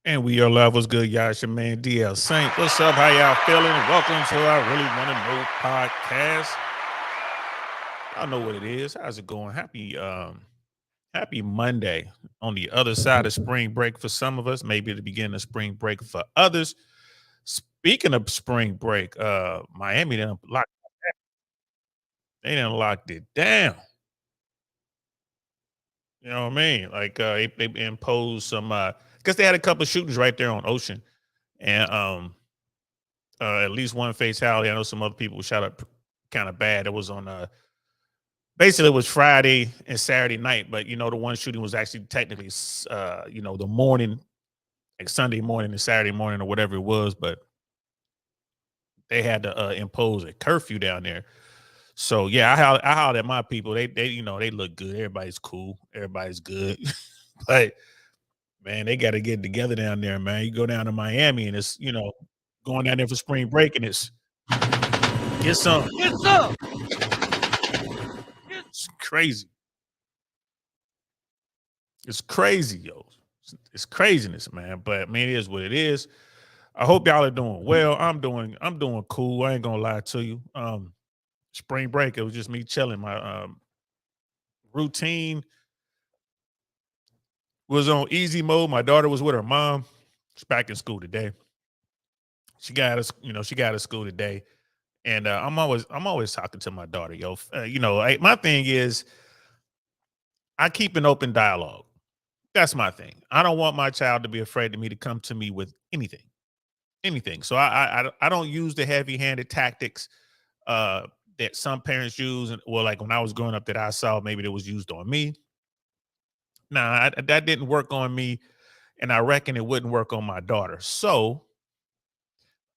And we are love. What's good, y'all? It's your man DL Saint. What's up? How y'all feeling? Welcome to our Really Wanna Know podcast. Y'all know what it is. How's it going? Happy Monday on the other side of spring break for some of us, maybe the beginning of spring break for others. Speaking of spring break, Miami they done locked it down. You know what I mean? Like they imposed some because they had a couple of shootings right there on Ocean. And at least one fatality. I know some other people shot up kind of bad. It was on basically it was Friday and Saturday night, but the one shooting was actually technically the morning, like Sunday morning and Saturday morning or whatever it was, but they had to impose a curfew down there. So yeah, I hollered at my people. They look good. Everybody's cool. Everybody's good. But man, they got to get together down there, man. You go down to Miami and it's going down there for spring break and it's get some. Get some. It's crazy. It's crazy, yo. It's craziness, man. But man, it is what it is. I hope y'all are doing well. I'm doing cool. I ain't gonna lie to you. Spring break, it was just me chilling. My routine was on easy mode. My daughter was with her mom. She's back in school today. She got out of school today. And I'm always talking to my daughter, yo. My thing is I keep an open dialogue. That's my thing. I don't want my child to be afraid of me to come to me with anything. So I don't use the heavy-handed tactics that some parents use, and well, like when I was growing up, that I saw maybe that was used on me. Nah, that didn't work on me, and I reckon it wouldn't work on my daughter. So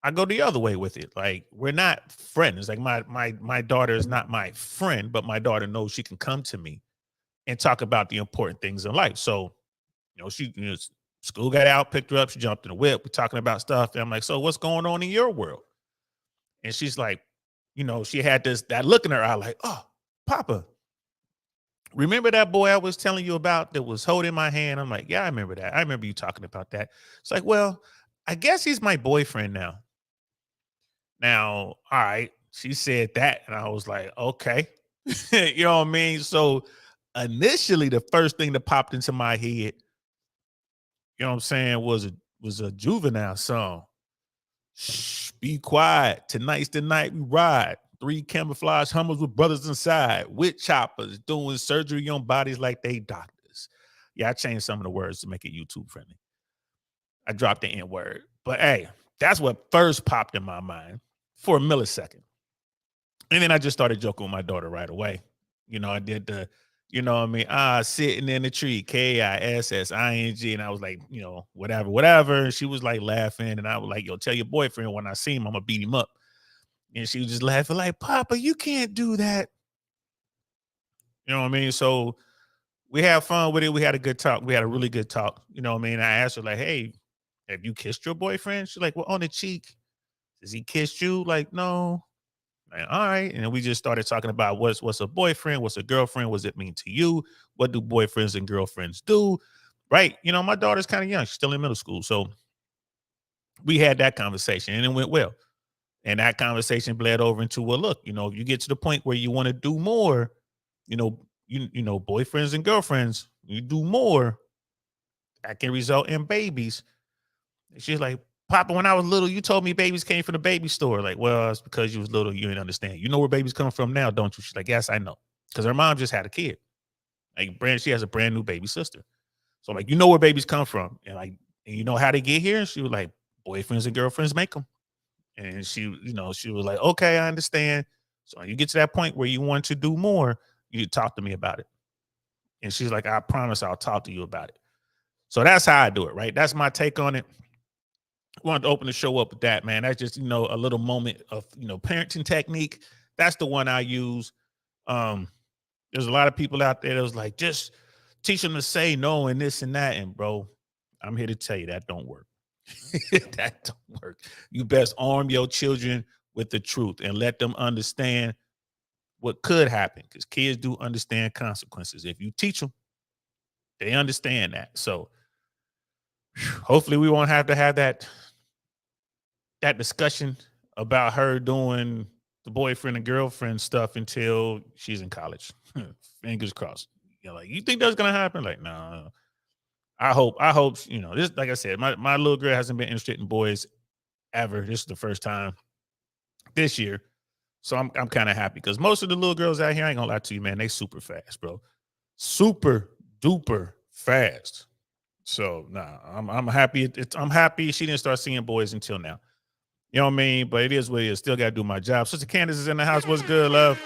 I go the other way with it. Like we're not friends. Like my daughter is not my friend, but my daughter knows she can come to me and talk about the important things in life. So school got out, picked her up, she jumped in the whip, we're talking about stuff. And I'm like, so what's going on in your world? And she's like, she had that look in her eye, like, oh, Papa, remember that boy I was telling you about that was holding my hand? I'm like, yeah, I remember that. I remember you talking about that. It's like, well, I guess he's my boyfriend now. Now, all right. She said that, and I was like, okay. You know what I mean? So initially, the first thing that popped into my head, you know what I'm saying, was a Juvenile song. Shh, be quiet. Tonight's the night we ride. 3 camouflage Hummers with brothers inside. With choppers doing surgery on bodies like they doctors. Yeah, I changed some of the words to make it YouTube friendly. I dropped the N word. But hey, that's what first popped in my mind for a millisecond. And then I just started joking with my daughter right away. I did what I mean? Sitting in the tree, KISSING. And I was like, whatever. And she was like laughing. And I was like, yo, tell your boyfriend when I see him, I'm going to beat him up. And she was just laughing, like, Papa, you can't do that. You know what I mean? So we had fun with it. We had a good talk. We had a really good talk. You know what I mean? I asked her, like, hey, have you kissed your boyfriend? She's like, well, on the cheek. Has he kissed you? Like, no. Like, all right. And then we just started talking about what's a boyfriend, what's a girlfriend, what does it mean to you? What do boyfriends and girlfriends do? Right. My daughter's kind of young. She's still in middle school. So we had that conversation and it went well. And that conversation bled over into, well, look, if you get to the point where you want to do more, boyfriends and girlfriends, you do more, that can result in babies. And she's like, Papa, when I was little, you told me babies came from the baby store. Like, well, it's because you was little, you didn't understand. You know where babies come from now, don't you? She's like, yes, I know. Because her mom just had a kid. She has a brand new baby sister. So like, you know where babies come from. And you know how they get here? And she was like, boyfriends and girlfriends make them. And she was like, okay, I understand. So when you get to that point where you want to do more, you talk to me about it. And she's like, I promise I'll talk to you about it. So that's how I do it, right? That's my take on it. Wanted to open the show up with that, man. That's just, a little moment of, parenting technique. That's the one I use. There's a lot of people out there that was like, just teach them to say no and this and that. And bro, I'm here to tell you that don't work. That don't work. You best arm your children with the truth and let them understand what could happen, because kids do understand consequences. If you teach them, they understand that. So Hopefully we won't have to have that discussion about her doing the boyfriend and girlfriend stuff until she's in college. Fingers crossed. Like, you think that's gonna happen? Like, no. I hope, this, like I said, my little girl hasn't been interested in boys ever. This is the first time this year. So I'm kind of happy because most of the little girls out here, I ain't gonna lie to you, man, they super fast, bro. Super duper fast. So nah, I'm happy. I'm happy she didn't start seeing boys until now. You know what I mean? But it is what it is. Still gotta do my job. Sister Candace is in the house. What's good, love?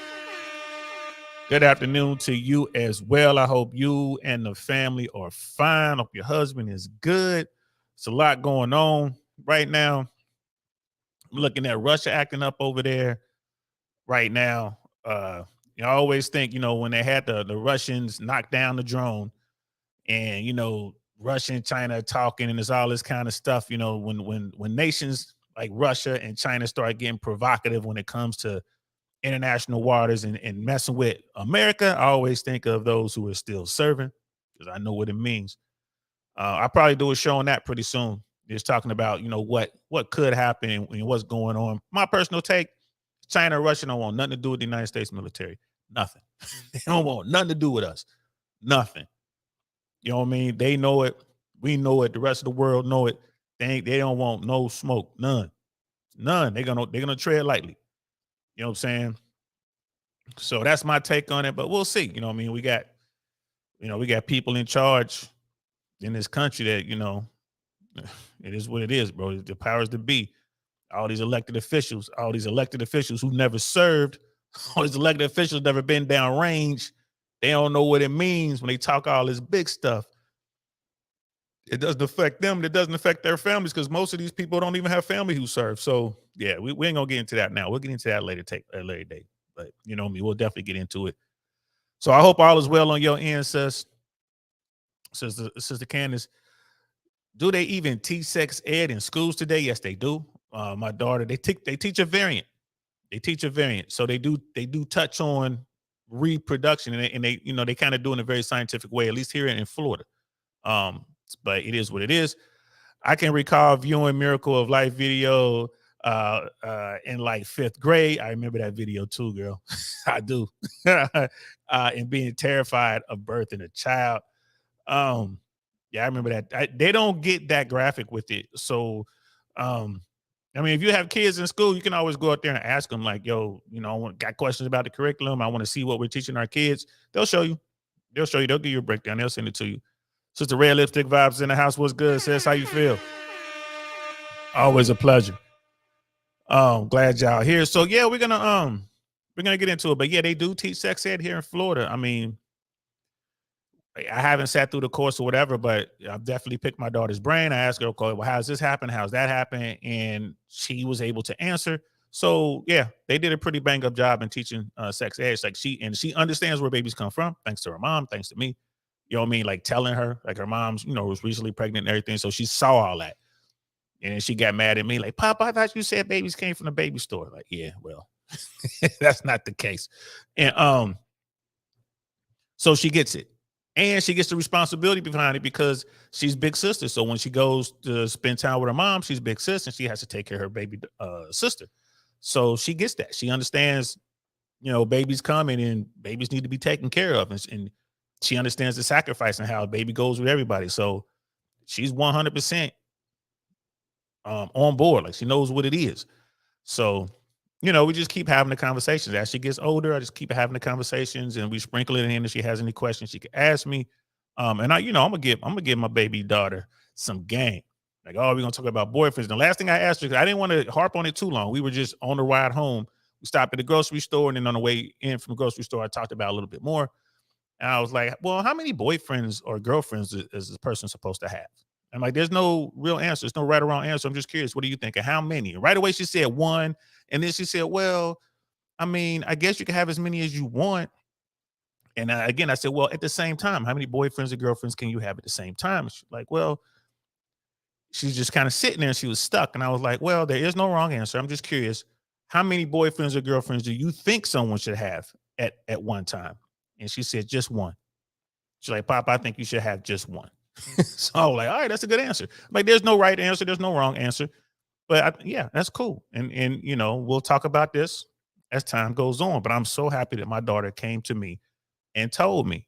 Good afternoon to you as well. I hope you and the family are fine. Hope your husband is good. It's a lot going on right now. I'm looking at Russia acting up over there right now. I always think, when they had the Russians knock down the drone and, Russia and China talking and there's all this kind of stuff, when nations like Russia and China start getting provocative when it comes to international waters and messing with America, I always think of those who are still serving because I know what it means. I'll probably do a show on that pretty soon. Just talking about, what could happen and what's going on. My personal take, China and Russia don't want nothing to do with the United States military. Nothing. They don't want nothing to do with us. Nothing. You know what I mean? They know it. We know it. The rest of the world know it. They don't want no smoke. None. None. They're gonna tread lightly. You know what I'm saying? So that's my take on it. But we'll see. You know what I mean? We got people in charge in this country that, it is what it is, bro. The powers that be. All these elected officials who never served, all these elected officials never been down range. They don't know what it means when they talk all this big stuff. It doesn't affect them. It doesn't affect their families because most of these people don't even have family who serve. So yeah, we ain't gonna get into that now. We'll get into that later date. But you know me, we'll definitely get into it. So I hope all is well on your end, Sister Candace. Do they even teach sex ed in schools today? Yes, they do. My daughter, they teach a variant. They teach a variant. So they do touch on reproduction and they kind of do it in a very scientific way, at least here in Florida. Um, but it is what it is. I can recall viewing Miracle of Life video in like fifth grade. I remember that video too, girl. I do. And being terrified of birthing a child. Yeah, I remember that. They don't get that graphic with it. So, I mean, if you have kids in school, you can always go out there and ask them, like, yo, got questions about the curriculum. I want to see what we're teaching our kids. They'll show you. They'll show you. They'll give you a breakdown. They'll send it to you. Sister Red Lipstick Vibes in the house. What's good, sis? How you feel? Always a pleasure. Glad y'all here. So yeah, we're gonna get into it. But yeah, they do teach sex ed here in Florida. I mean, I haven't sat through the course or whatever, but I've definitely picked my daughter's brain. I asked her, okay, well, how's this happen? How's that happen? And she was able to answer. So yeah, they did a pretty bang up job in teaching sex ed. Like she understands where babies come from, thanks to her mom, thanks to me. You know what I mean? Like telling her, like her mom's, was recently pregnant and everything. So she saw all that. And then she got mad at me, like, Pop, I thought you said babies came from the baby store. Like, yeah, well, that's not the case. And so she gets it. And she gets the responsibility behind it because she's big sister. So when she goes to spend time with her mom, she's big sis and she has to take care of her baby sister. So she gets that. She understands, babies coming and babies need to be taken care of. And she understands the sacrifice and how a baby goes with everybody. So she's 100% on board. Like she knows what it is. So, we just keep having the conversations. As she gets older, I just keep having the conversations and we sprinkle it in. If she has any questions, she can ask me. And I'm gonna give my baby daughter some game. Like, oh, we're gonna talk about boyfriends. The last thing I asked her, because I didn't want to harp on it too long. We were just on the ride home. We stopped at the grocery store, and then on the way in from the grocery store, I talked about a little bit more. And I was like, well, how many boyfriends or girlfriends is this person supposed to have? I'm like, there's no real answer. There's no right or wrong answer. I'm just curious. What do you think? And how many? And right away, she said one. And then she said, well, I mean, I guess you can have as many as you want. And again, I said, well, at the same time, how many boyfriends or girlfriends can you have at the same time? She's like, well, she's just kind of sitting there and she was stuck. And I was like, well, there is no wrong answer. I'm just curious. How many boyfriends or girlfriends do you think someone should have at one time? And she said, just one. She's like, Pop, I think you should have just one. So I was like, all right, that's a good answer. Like, there's no right answer, there's no wrong answer. But yeah, that's cool. And we'll talk about this as time goes on. But I'm so happy that my daughter came to me and told me,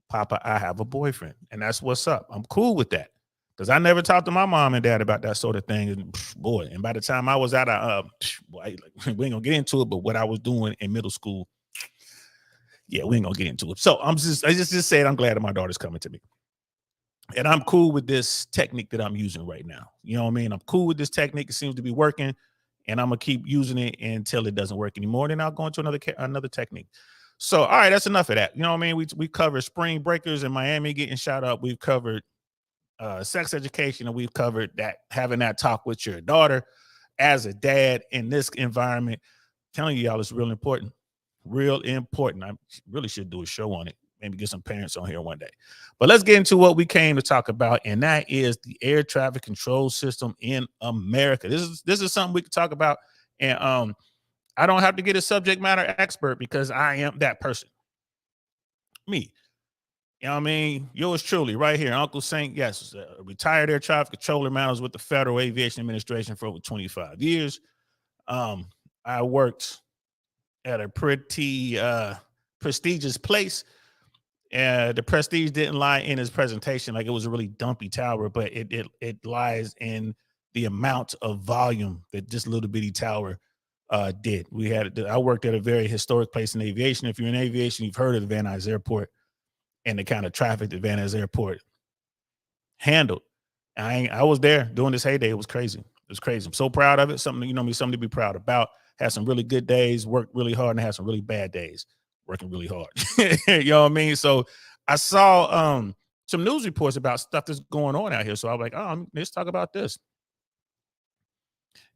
Papa, I have a boyfriend. And that's what's up. I'm cool with that. Because I never talked to my mom and dad about that sort of thing. And boy, and by the time I was out of boy, we ain't gonna get into it, but what I was doing in middle school, yeah, we ain't gonna get into it. So I just said I'm glad that my daughter's coming to me. And I'm cool with this technique that I'm using right now. You know what I mean? I'm cool with this technique. It seems to be working, and I'm gonna keep using it until it doesn't work anymore. Then I'll go into another technique. So, all right, that's enough of that. You know what I mean? We covered spring breakers in Miami getting shot up. We've covered sex education, and we've covered that having that talk with your daughter as a dad in this environment. Telling you y'all, it's real important. Real important. I really should do a show on it. Maybe get some parents on here one day. But let's get into what we came to talk about, and that is the air traffic control system in America. This is something we can talk about, and I don't have to get a subject matter expert because I am that person. Me. You know what I mean? Yours truly, right here, Uncle Saint. Yes, retired air traffic controller, man. I was with the Federal Aviation Administration for over 25 years. I worked at a pretty prestigious place. The prestige didn't lie in his presentation, like it was a really dumpy tower, but it lies in the amount of volume that this little bitty tower did. I worked at a very historic place in aviation. If you're in aviation, you've heard of the Van Nuys Airport and the kind of traffic that Van Nuys Airport handled. I was there during this heyday. It was crazy. It was crazy. I'm so proud of it. Something, something to be proud about. Had some really good days, worked really hard, and had some really bad days, working really hard. You know what I mean? So I saw some news reports about stuff that's going on out here. So I was like, oh, let's talk about this.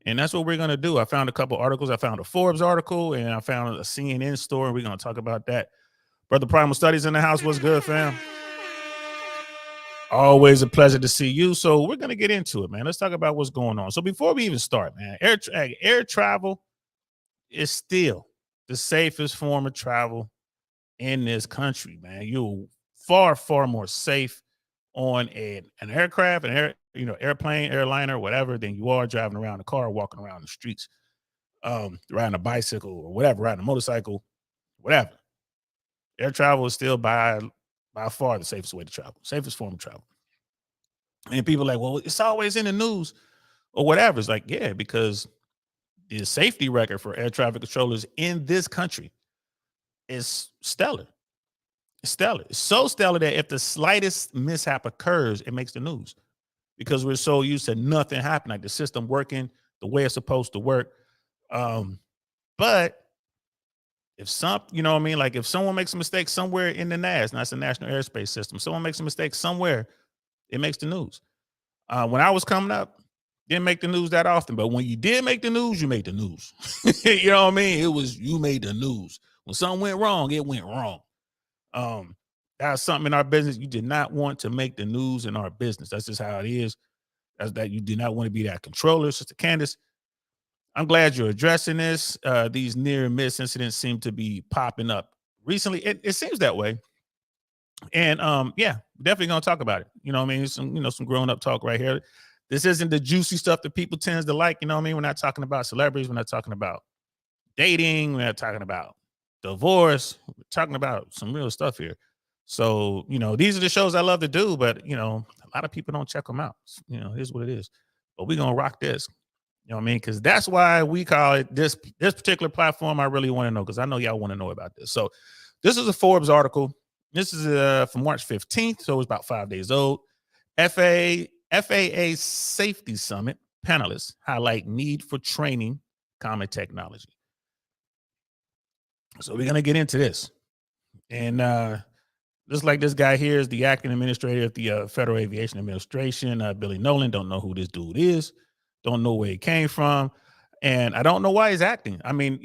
And that's what we're going to do. I found a couple articles. I found a Forbes article, and I found a CNN story. We're going to talk about that. Brother Primal Studies in the house. What's good, fam? Always a pleasure to see you. So we're going to get into it, man. Let's talk about what's going on. So before we even start, man, air travel is still the safest form of travel in this country, man. You're far, far more safe on an aircraft, airplane, airliner, whatever, than you are driving around the car, walking around the streets, riding a bicycle or whatever, riding a motorcycle, whatever. Air travel is still by far the safest way to travel, safest form of travel. And people are like, well, it's always in the news or whatever. It's like, yeah, because the safety record for air traffic controllers in this country is stellar. It's stellar. It's so stellar that if the slightest mishap occurs, it makes the news because we're so used to nothing happening, like the system working the way it's supposed to work. But if like if someone makes a mistake somewhere in the NAS, that's the National Airspace System, someone makes a mistake somewhere, it makes the news. When I was coming up, didn't make the news that often, but when you did make the news, you made the news. You know what I mean? You made the news. When something went wrong, it went wrong. That's something in our business. You did not want to make the news in our business. That's just how it is. That's that you do not want to be that controller, Sister Candace. I'm glad you're addressing this. These near miss incidents seem to be popping up recently. It seems that way. And yeah, definitely gonna talk about it. You know what I mean? Some grown-up talk right here. This isn't the juicy stuff that people tends to like. You know what I mean? We're not talking about celebrities. We're not talking about dating. We're not talking about divorce. We're talking about some real stuff here. So, these are the shows I love to do, but a lot of people don't check them out. Here's what it is. But we're gonna rock this. You know what I mean? Because that's why we call it this particular platform. I really want to know because I know y'all want to know about this. So this is a Forbes article. This is from March 15th, so it's about 5 days old. FAA Safety Summit panelists highlight need for training common technology. So we're going to get into this. And just like this guy here is the acting administrator of the Federal Aviation Administration, Billy Nolan. Don't know who this dude is. Don't know where he came from. And I don't know why he's acting. I mean,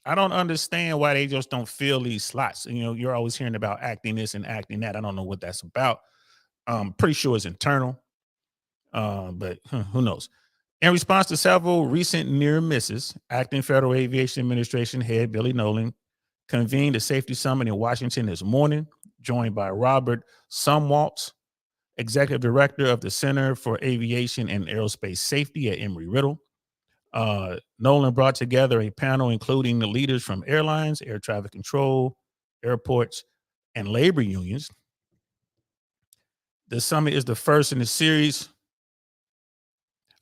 I don't understand why they just don't fill these slots. You're always hearing about acting this and acting that. I don't know what that's about. I'm pretty sure it's internal, but who knows? In response to several recent near misses, acting Federal Aviation Administration head Billy Nolan convened a safety summit in Washington this morning. joined by Robert Sumwaltz, Executive Director of the Center for Aviation and Aerospace Safety at Embry-Riddle. Nolan brought together a panel including the leaders from airlines, air traffic control, airports, and labor unions. The summit is the first in a series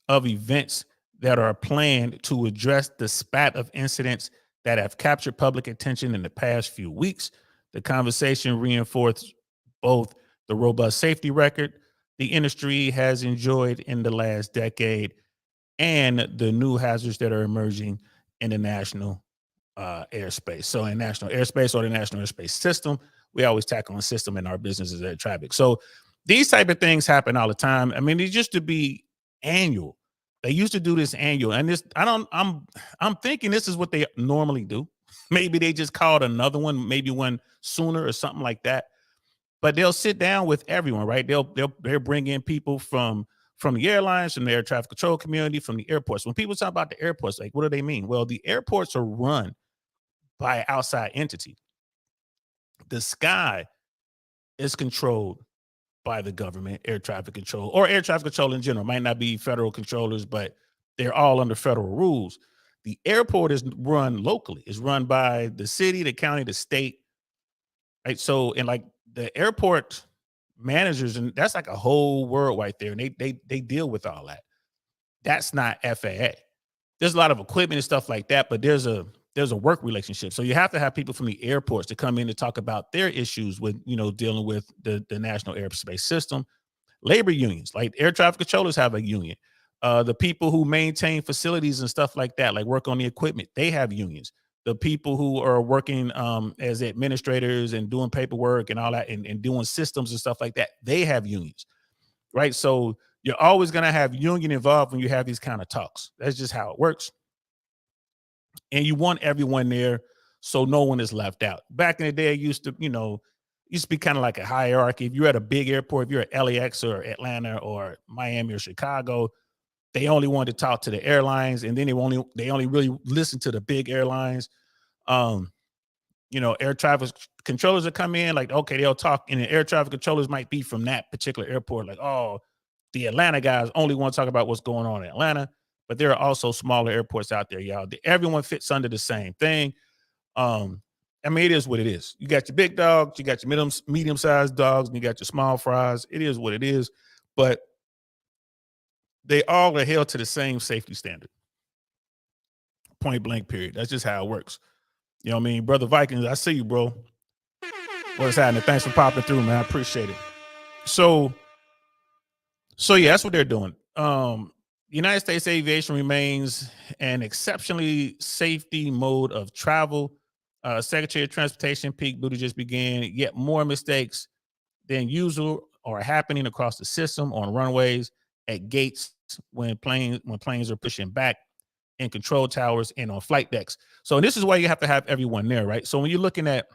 of events that are planned to address the spat of incidents that have captured public attention in the past few weeks. The conversation reinforced both the robust safety record the industry has enjoyed in the last decade and the new hazards that are emerging in the national airspace. So in national airspace or the national airspace system, we always tackle a system in our businesses air traffic. So these type of things happen all the time. I mean, it used to be annual. They used to do this annual, and this I'm thinking this is what they normally do. Maybe they just called another one, maybe one sooner or something like that. But they'll sit down with everyone, right? They'll bring in people from the airlines, from the air traffic control community, from the airports. When people talk about the airports, like what do they mean? Well, the airports are run by an outside entity. The sky is controlled by the government, air traffic control, or air traffic control in general. Might not be federal controllers, but they're all under federal rules. The airport is run locally. It's run by the city, the county, the state, right? So, and like the airport managers, and that's like a whole world right there. And they deal with all that. That's not FAA. There's a lot of equipment and stuff like that, but there's a work relationship. So you have to have people from the airports to come in to talk about their issues with, dealing with the national airspace system. Labor unions, like air traffic controllers have a union. The people who maintain facilities and stuff like that, like work on the equipment, they have unions. The people who are working as administrators and doing paperwork and all that and doing systems and stuff like that, they have unions, right? So you're always going to have union involved when you have these kind of talks. That's just how it works. And you want everyone there so no one is left out. Back in the day, it used to be kind of like a hierarchy. If you're at a big airport, if you're at LAX or Atlanta or Miami or Chicago, they only wanted to talk to the airlines, and then they only really listen to the big airlines. Air traffic controllers that come in, like, okay, they'll talk, and the air traffic controllers might be from that particular airport, like, oh, the Atlanta guys only want to talk about what's going on in Atlanta, but there are also smaller airports out there, y'all. Everyone fits under the same thing. I mean, it is what it is. You got your big dogs, you got your medium-sized dogs, and you got your small fries. It is what it is, but they all are held to the same safety standard. Point blank, period. That's just how it works. You know what I mean? Brother Vikings, I see you, bro. What's happening? Thanks for popping through, man. I appreciate it. So yeah, that's what they're doing. United States aviation remains an exceptionally safety mode of travel. Secretary of Transportation Pete Buttigieg began yet more mistakes than usual are happening across the system on runways, at gates, when planes are pushing back, in control towers, and on flight decks. So this is why you have to have everyone there, right? So when you're looking at,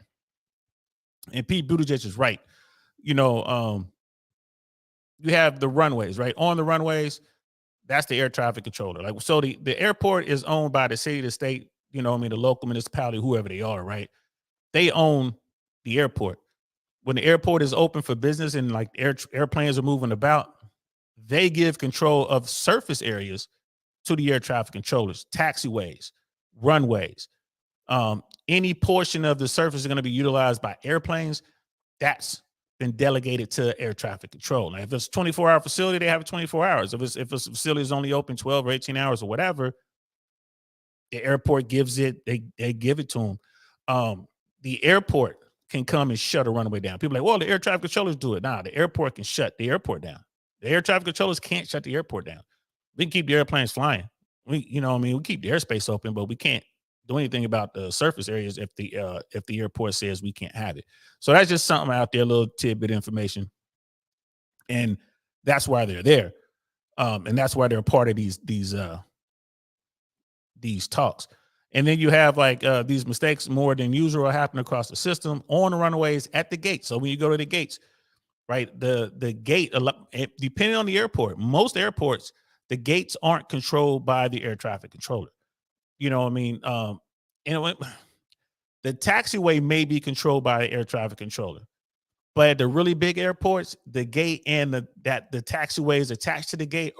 and Pete Buttigieg is right, you have the runways, right? On the runways, that's the air traffic controller. Like, so the airport is owned by the city, the state, the local municipality, whoever they are, right? They own the airport. When the airport is open for business and like airplanes are moving about, they give control of surface areas to the air traffic controllers, taxiways, runways. Any portion of the surface is going to be utilized by airplanes. That's been delegated to air traffic control. Now, if it's a 24-hour facility, they have it 24 hours. If a facility is only open 12 or 18 hours or whatever, the airport gives it, they give it to them. The airport can come and shut a runway down. People are like, well, the air traffic controllers do it. Nah, the airport can shut the airport down. The air traffic controllers can't shut the airport down. We can keep the airplanes flying. We keep the airspace open, but we can't do anything about the surface areas if the airport says we can't have it. So that's just something out there, a little tidbit information. And that's why they're there. And that's why they're a part of these talks. And then you have like these mistakes more than usual happen across the system on the runways at the gate. So when you go to the gates, right, the gate, depending on the airport, most airports, the gates aren't controlled by the air traffic controller. You know what I mean? The taxiway may be controlled by the air traffic controller, But at the really big airports, the gate and the taxiways attached to the gate,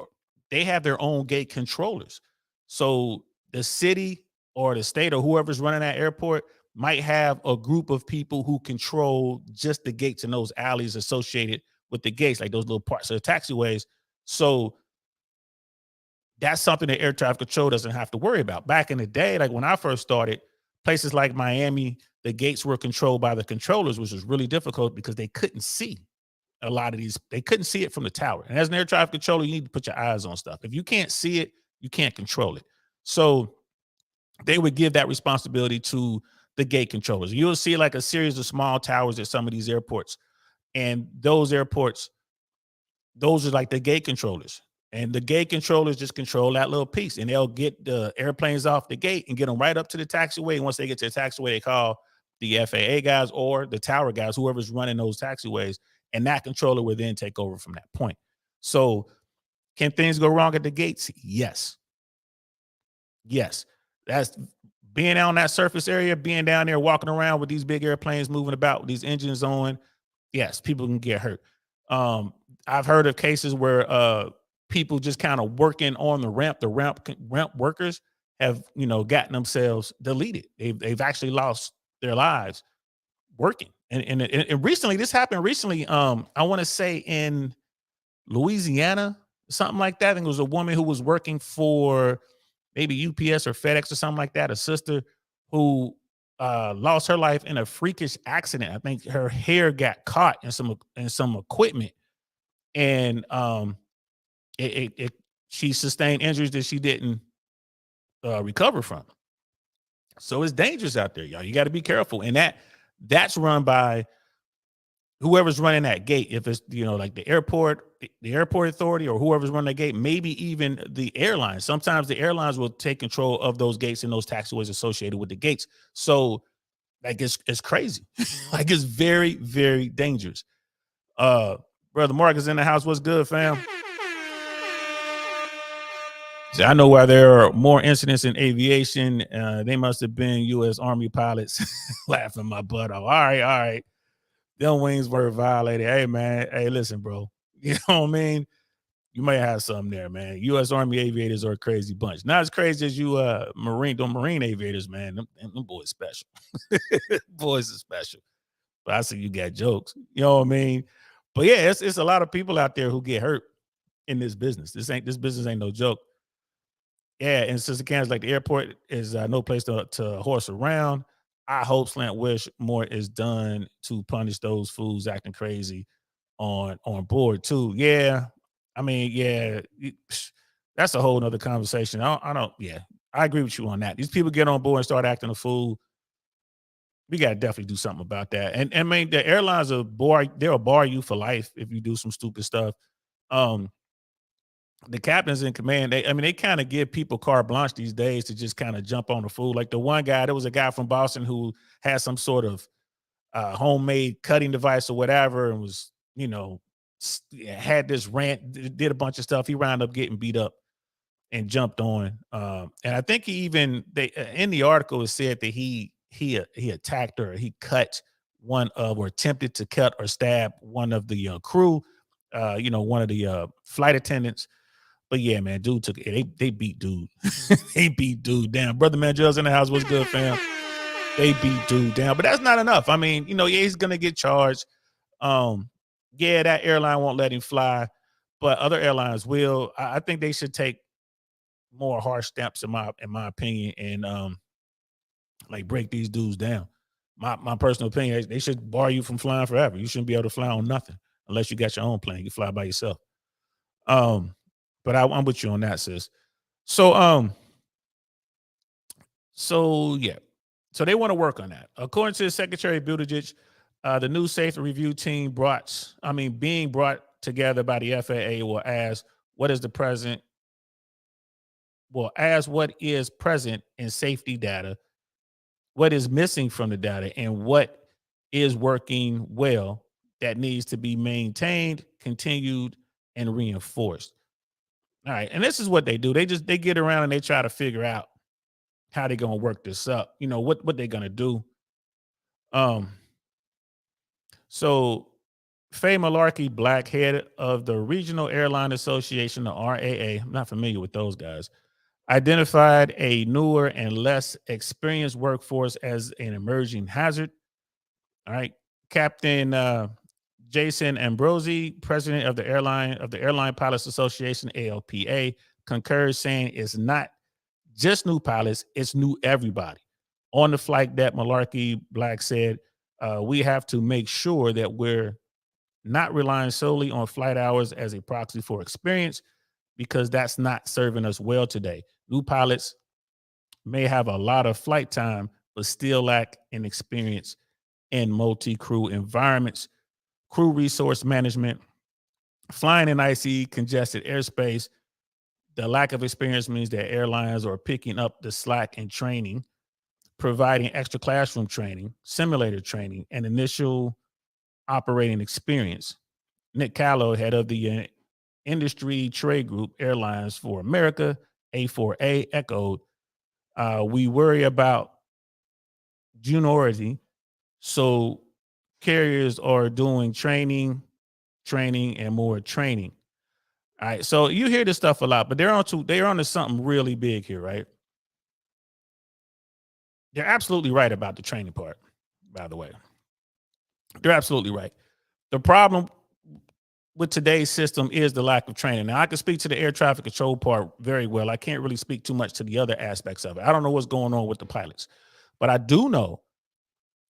they have their own gate controllers. So the city or the state or whoever's running that airport might have a group of people who control just the gates and those alleys associated with the gates, like those little parts of the taxiways. So that's something that air traffic control doesn't have to worry about. Back in the day, like when I first started, places like Miami, the gates were controlled by the controllers, which was really difficult because they couldn't see a lot of these. They couldn't see it from the tower. And as an air traffic controller, you need to put your eyes on stuff. If you can't see it, you can't control it. So they would give that responsibility to the gate controllers. You'll see like a series of small towers at some of these airports. And those airports, those are like the gate controllers. And the gate controllers just control that little piece, and they'll get the airplanes off the gate and get them right up to the taxiway. And once they get to the taxiway, they call the FAA guys or the tower guys, whoever's running those taxiways, and that controller will then take over from that point. So, can things go wrong at the gates? Yes. Yes. That's being out on that surface area, being down there walking around with these big airplanes moving about with these engines on. Yes, people can get hurt. I've heard of cases where people just kind of working on the ramp workers have gotten themselves deleted. They've actually lost their lives working. And recently, this happened recently. I want to say in Louisiana, something like that. I think it was a woman who was working for maybe UPS or FedEx or something like that. A sister who lost her life in a freakish accident. I think her hair got caught in some equipment, and she sustained injuries that she didn't recover from. So it's dangerous out there, y'all. You got to be careful, and that's run by whoever's running that gate. If it's like the airport authority, or whoever's running that gate, maybe even the airlines. Sometimes the airlines will take control of those gates and those taxiways associated with the gates. So like it's crazy. Like it's very, very dangerous. Brother Mark is in the house. What's good, fam? See, I know why there are more incidents in aviation. They must have been U.S. Army pilots laughing my butt off. All right. Them wings were violated. Hey, man. Hey, listen, bro. You know what I mean? You may have something there, man. U.S. Army aviators are a crazy bunch. Not as crazy as you marine aviators, man. Them boys special. Boys are special. But I see you got jokes. You know what I mean? But yeah, it's a lot of people out there who get hurt in this business. This business ain't no joke. Yeah, and since Kansas, like the airport is no place to horse around. I hope Slant Wish more is done to punish those fools acting crazy on board too. Yeah, I mean, yeah, that's a whole nother conversation. I don't. Yeah, I agree with you on that. These people get on board and start acting a fool. We got to definitely do something about that. And I mean, the airlines they'll bar you for life if you do some stupid stuff. Um, the captains in command, they kind of give people carte blanche these days to just kind of jump on the fool. Like the one guy, there was a guy from Boston who had some sort of homemade cutting device or whatever, and was, had this rant, did a bunch of stuff. He wound up getting beat up and jumped on. And I think he even in the article it said that he attacked her. He cut or attempted to cut or stab one of the crew, one of the flight attendants. But yeah, man, dude took it. They beat dude. They beat dude down. Brother Mangel's in the house. What's good, fam? They beat dude down. But that's not enough. I mean, yeah, he's gonna get charged. Yeah, that airline won't let him fly, but other airlines will. I think they should take more harsh steps in my opinion, and like break these dudes down. My personal opinion, they should bar you from flying forever. You shouldn't be able to fly on nothing unless you got your own plane. You fly by yourself. But I'm with you on that, sis. So yeah. So they want to work on that. According to Secretary Buttigieg, the new safety review team being brought together by the FAA will ask what is present in safety data, what is missing from the data, and what is working well that needs to be maintained, continued, and reinforced. All right. And this is what they do. They get around and they try to figure out how they're gonna work this up. What they're gonna do. So Faye Malarkey, Black, head of the Regional Airline Association, the RAA, I'm not familiar with those guys, identified a newer and less experienced workforce as an emerging hazard. All right. Captain Jason Ambrosi, president of the Airline Pilots Association, ALPA, concurs, saying it's not just new pilots, it's new everybody. On the flight that Malarkey Black said, we have to make sure that we're not relying solely on flight hours as a proxy for experience, because that's not serving us well today. New pilots may have a lot of flight time, but still lack in experience in multi-crew environments, crew resource management, flying in icy, congested airspace. The lack of experience means that airlines are picking up the slack in training, providing extra classroom training, simulator training, and initial operating experience. Nick Callow, head of the industry trade group Airlines for America, A4A, echoed, we worry about juniority, so carriers are doing training, and more training. All right, so you hear this stuff a lot, but they're onto something really big here, right? They're absolutely right about the training part, by the way. They're absolutely right. The problem with today's system is the lack of training. Now, I can speak to the air traffic control part very well. I can't really speak too much to the other aspects of it. I don't know what's going on with the pilots, but I do know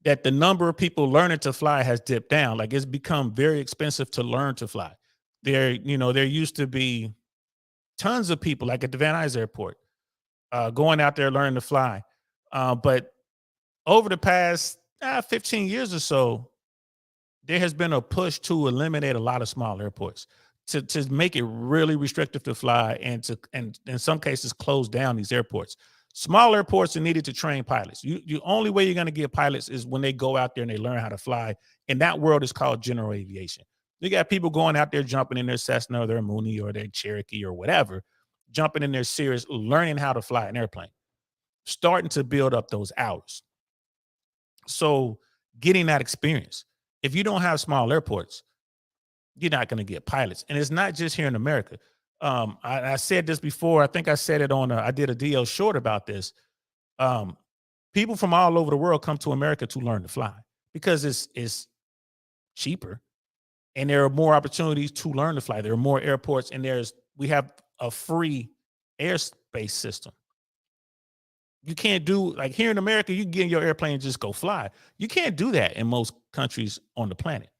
that the number of people learning to fly has dipped down. Like, it's become very expensive to learn to fly. There used to be tons of people, like at the Van Nuys Airport, going out there learning to fly. But over the past 15 years or so, there has been a push to eliminate a lot of small airports, to make it really restrictive to fly, and in some cases close down these airports. Small airports are needed to train pilots. The only way you're going to get pilots is when they go out there and they learn how to fly. And that world is called general aviation. You got people going out there jumping in their Cessna or their Mooney or their Cherokee or whatever, jumping in their Cirrus, learning how to fly an airplane, starting to build up those hours. So getting that experience. If you don't have small airports, you're not going to get pilots. And it's not just here in America. I said this before. I think I said it on I did a DL short about this. People from all over the world come to America to learn to fly because it's cheaper, and there are more opportunities to learn to fly. There are more airports, and we have a free airspace system. You can't do, like, here in America, you can get in your airplane and just go fly. You can't do that in most countries on the planet.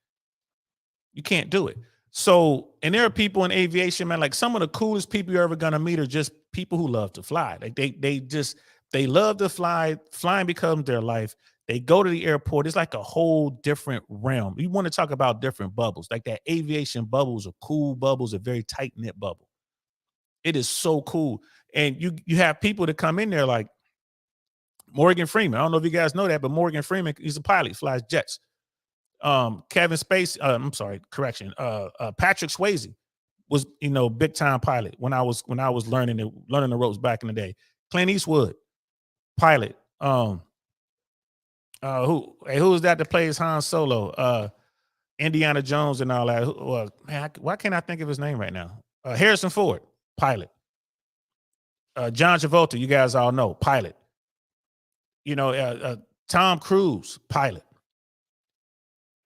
You can't do it. So, and there are people in aviation, man, like some of the coolest people you're ever gonna meet are just people who love to fly. Like they love to fly. Flying becomes their life. They go to the airport. It's like a whole different realm. You want to talk about different bubbles. Like, that aviation bubble is a cool bubble, is a very tight-knit bubble. It is so cool. And you have people that come in there like Morgan Freeman. I don't know if you guys know that, but Morgan Freeman, he's a pilot, flies jets. Kevin Spacey, I'm sorry, correction. Patrick Swayze was, big time pilot when I was learning the ropes back in the day. Clint Eastwood, pilot. Who is that plays Han Solo? Indiana Jones and all that. Man, why can't I think of his name right now? Harrison Ford, pilot. John Travolta, you guys all know, pilot. Tom Cruise, pilot.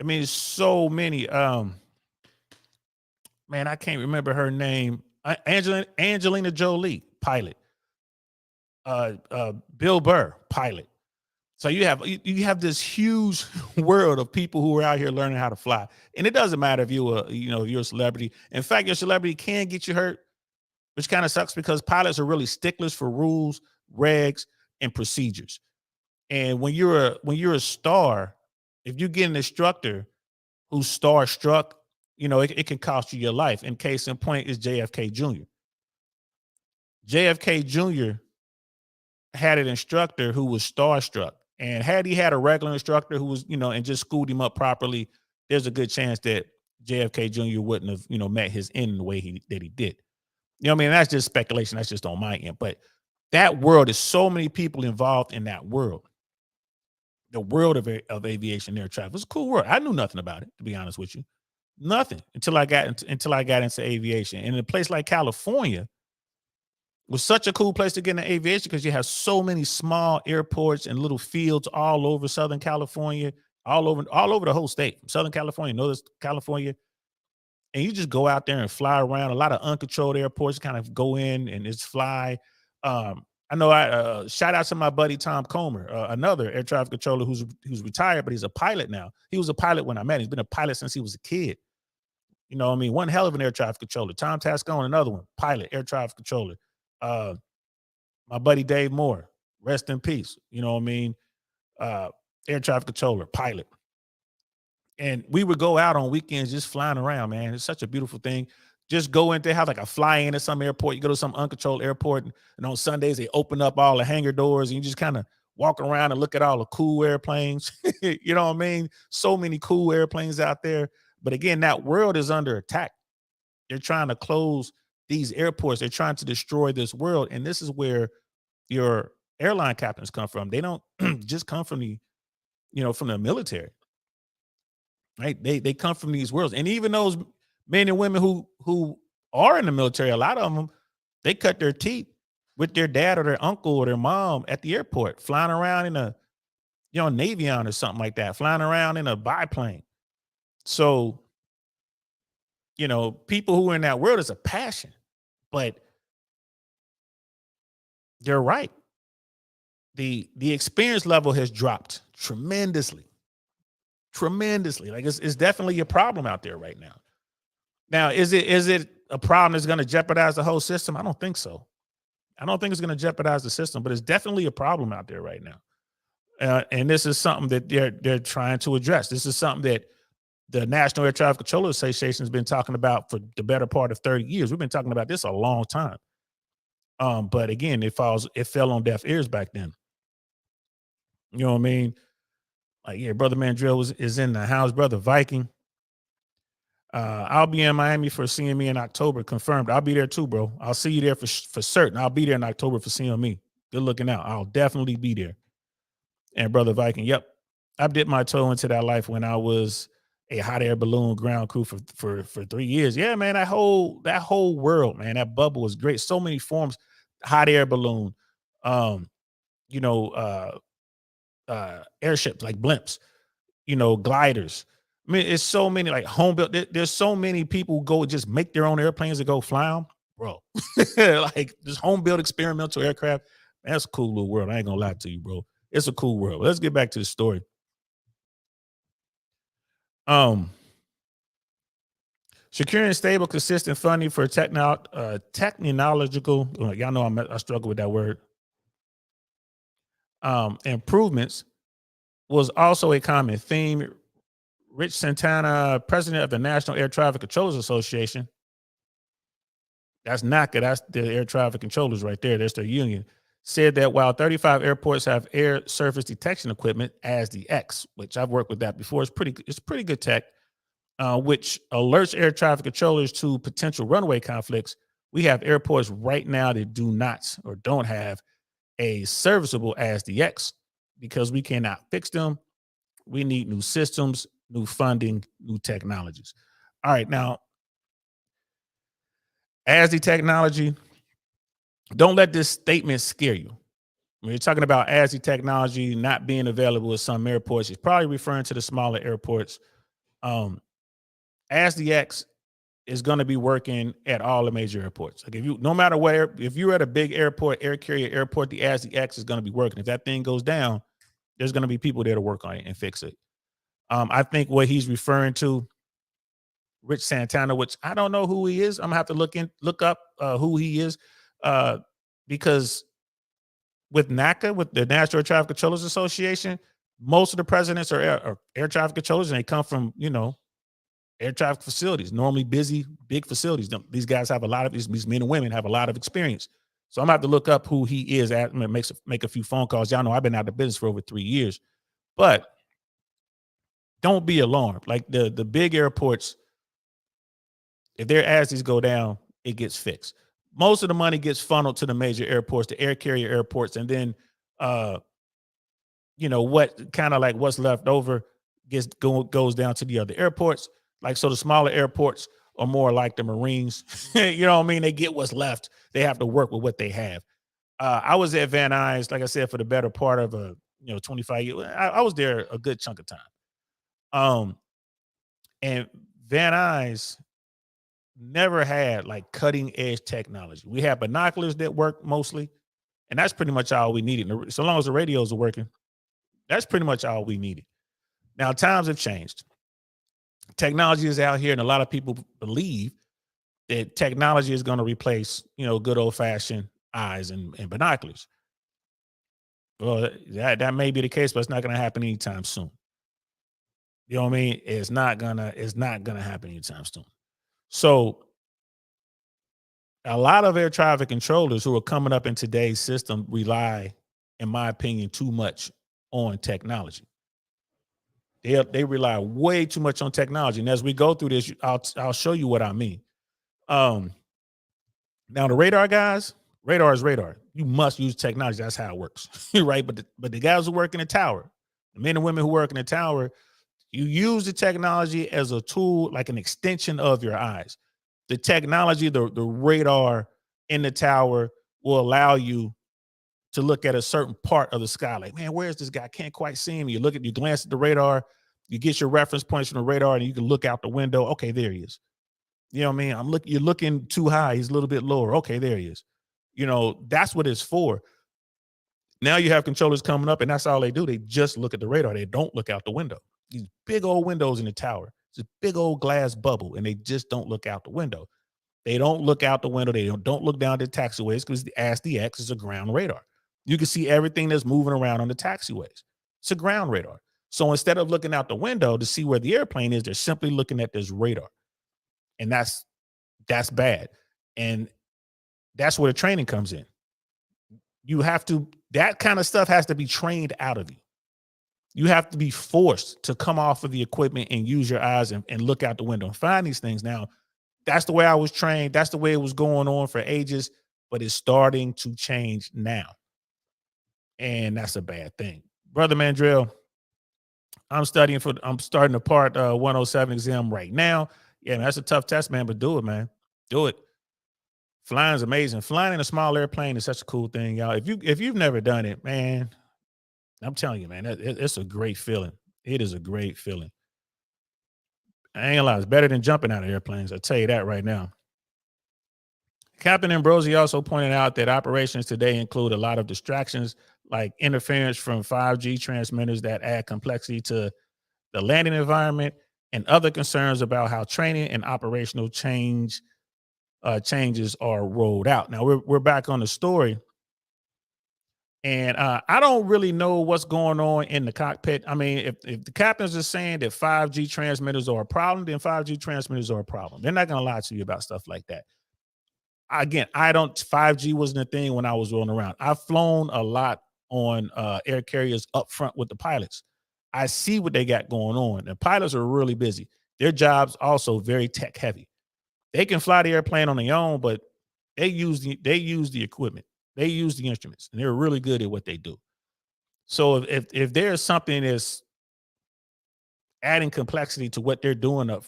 I mean, so many. Man, I can't remember her name. Angelina Jolie, pilot. Bill Burr, pilot. So you have this huge world of people who are out here learning how to fly, and it doesn't matter if you're a celebrity. In fact, your celebrity can get you hurt, which kind of sucks because pilots are really sticklers for rules, regs, and procedures. And when you're a star, if you get an instructor who's starstruck, it can cost you your life. And case in point is JFK Jr. JFK Jr. had an instructor who was starstruck. And had he had a regular instructor who was, and just schooled him up properly, there's a good chance that JFK Jr. wouldn't have, met his end the way that he did. I mean, that's just speculation. That's just on my end. But that world is so many people involved in that world. The world of aviation air traffic. It's a cool world. I knew nothing about it, to be honest with you. Nothing until I got into aviation. And in a place like California was such a cool place to get into aviation because you have so many small airports and little fields all over Southern California, all over the whole state, from Southern California, Northern California, and you just go out there and fly around. A lot of uncontrolled airports, kind of go in and just fly. I know I shout out to my buddy Tom Comer, another air traffic controller who's retired, but he's a pilot now. He was a pilot when I met him. He's been a pilot since he was a kid. You know what I mean? One hell of an air traffic controller. Tom Tascone, another one, pilot, air traffic controller. Uh, my buddy Dave Moore, rest in peace. You know what I mean? Uh, Air traffic controller, pilot. And we would go out on weekends just flying around, man. It's such a beautiful thing. Just go in, they have like a fly-in at some airport. You go to some uncontrolled airport, and on Sundays they open up all the hangar doors, and you just kind of walk around and look at all the cool airplanes. You know what I mean? So many cool airplanes out there. But again, that world is under attack. They're trying to close these airports. They're trying to destroy this world. And this is where your airline captains come from. They don't just come from from the military, right? They come from these worlds. And even those men and women who are in the military, a lot of them, they cut their teeth with their dad or their uncle or their mom at the airport, flying around in a Navion or something like that, flying around in a biplane. So, people who are in that world is a passion, but they're right. The experience level has dropped tremendously. Like it's definitely a problem out there right now. Now, is it a problem that's going to jeopardize the whole system? I don't think so. I don't think it's going to jeopardize the system, but it's definitely a problem out there right now. And this is something that they're trying to address. This is something that the National Air Traffic Controller Association has been talking about for the better part of 30 years. We've been talking about this a long time. But again, it fell on deaf ears back then. You know what I mean? Like, yeah, Brother Mandrill is in the house. Brother Viking. I'll be in Miami for CME in October. Confirmed. I'll be there too, bro. I'll see you there for certain. I'll be there in October for CME. Good looking out. I'll definitely be there. And Brother Viking, yep. I dipped my toe into that life when I was a hot air balloon ground crew for 3 years. Yeah, man, that whole world, man, that bubble was great. So many forms, hot air balloon, airships like blimps, gliders. I mean, it's so many like home built. There's so many people who go just make their own airplanes and go fly them, bro. Like this home built experimental aircraft. That's a cool little world. I ain't gonna lie to you, bro. It's a cool world. Let's get back to the story. Securing stable, consistent funding for technological. Y'all know I struggle with that word. Improvements was also a common theme. Rich Santana, president of the National Air Traffic Controllers Association. That's NACA. That's the air traffic controllers right there. That's their union. Said that while 35 airports have air surface detection equipment, as the X, which I've worked with that before, it's pretty good tech, which alerts air traffic controllers to potential runway conflicts. We have airports right now that do not or don't have a serviceable as the X because we cannot fix them. We need new systems, new funding, new technologies. All right, now, as the technology, don't let this statement scare you. When you're talking about as the technology not being available at some airports, it's probably referring to the smaller airports. As the X is going to be working at all the major airports. Like no matter where, if you're at a big airport, air carrier airport, the as the X is going to be working. If that thing goes down, there's going to be people there to work on it and fix it. I think what he's referring to, Rich Santana, which I don't know who he is. I'm gonna have to look up who he is, because with NACA, with the National Air Traffic Controllers Association, most of the presidents are air traffic controllers, and they come from air traffic facilities, normally busy, big facilities. These guys have a lot of these men and women have a lot of experience. So I'm gonna have to look up who he is. Make a few phone calls. Y'all know I've been out of business for over 3 years, but don't be alarmed. Like the big airports, if their ASDs go down, it gets fixed. Most of the money gets funneled to the major airports, the air carrier airports, and then what's left over goes down to the other airports. Like, so the smaller airports are more like the Marines. You know what I mean? They get what's left. They have to work with what they have. I was at Van Nuys, like I said, for the better part of 25 years. I was there a good chunk of time. Um, and Van Nuys never had like cutting edge technology. We had binoculars that worked mostly, and that's pretty much all we needed. So long as the radios are working, that's pretty much all we needed. Now times have changed. Technology is out here, and a lot of people believe that technology is going to replace, good old fashioned eyes and binoculars. Well, that may be the case, but it's not going to happen anytime soon. You know what I mean? It's not gonna happen anytime soon. So a lot of air traffic controllers who are coming up in today's system rely, in my opinion, too much on technology. They rely way too much on technology. And as we go through this, I'll show you what I mean. Um, Now the radar guys, radar is radar. You must use technology. That's how it works, right? But the guys who work in the tower, the men and women who work in the tower, you use the technology as a tool, like an extension of your eyes. The technology, the radar in the tower will allow you to look at a certain part of the sky. Like, man, where's this guy? I can't quite see him. You glance at the radar, you get your reference points from the radar, and you can look out the window. Okay, there he is. You know what I mean? You're looking too high. He's a little bit lower. Okay, there he is. That's what it's for. Now you have controllers coming up, and that's all they do. They just look at the radar. They don't look out the window. These big old windows in the tower. It's a big old glass bubble, and they just don't look out the window. They don't look out the window. They don't look down the taxiways because the ASDX is a ground radar. You can see everything that's moving around on the taxiways. It's a ground radar. So instead of looking out the window to see where the airplane is, they're simply looking at this radar. And that's bad. And that's where the training comes in. That kind of stuff has to be trained out of you. You have to be forced to come off of the equipment and use your eyes and look out the window and find these things. Now, that's the way I was trained. That's the way it was going on for ages, but it's starting to change now. And that's a bad thing. Brother Mandrill, I'm starting the part 107 exam right now. Yeah, man, that's a tough test, man, but do it, man. Do it. Flying is amazing. Flying in a small airplane is such a cool thing, y'all. If you've never done it, man, I'm telling you, man, it's a great feeling. It is a great feeling. I ain't gonna lie, it's better than jumping out of airplanes. I'll tell you that right now. Captain Ambrosi also pointed out that operations today include a lot of distractions like interference from 5G transmitters that add complexity to the landing environment and other concerns about how training and operational changes are rolled out. Now we're back on the story. And I don't really know what's going on in the cockpit. I mean, if the captains are saying that 5G transmitters are a problem, then 5G transmitters are a problem. They're not going to lie to you about stuff like that. Again, 5G wasn't a thing when I was rolling around. I've flown a lot on air carriers up front with the pilots. I see what they got going on. The pilots are really busy. Their job's also very tech heavy. They can fly the airplane on their own, but they use the equipment. They use the instruments, and they're really good at what they do. So if there's something that's adding complexity to what they're doing up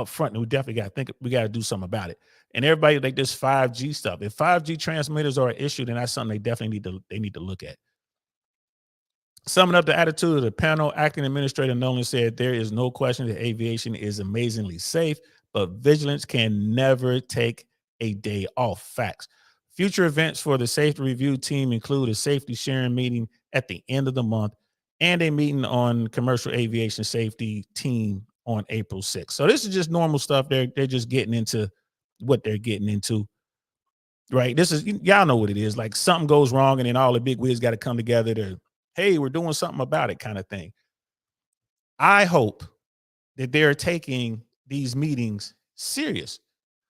front, then we definitely got to think we got to do something about it. And everybody like this 5G stuff. If 5G transmitters are an issue, then that's something they definitely need to look at. Summing up the attitude of the panel, Acting Administrator Nolan said there is no question that aviation is amazingly safe, but vigilance can never take a day off. Facts. Future events for the safety review team include a safety sharing meeting at the end of the month and a meeting on commercial aviation safety team on April 6th. So this is just normal stuff. They're just getting into what they're getting into, right? This is, y'all know what it is. Like something goes wrong and then all the big wigs got to come together to, hey, we're doing something about it kind of thing. I hope that they're taking these meetings serious.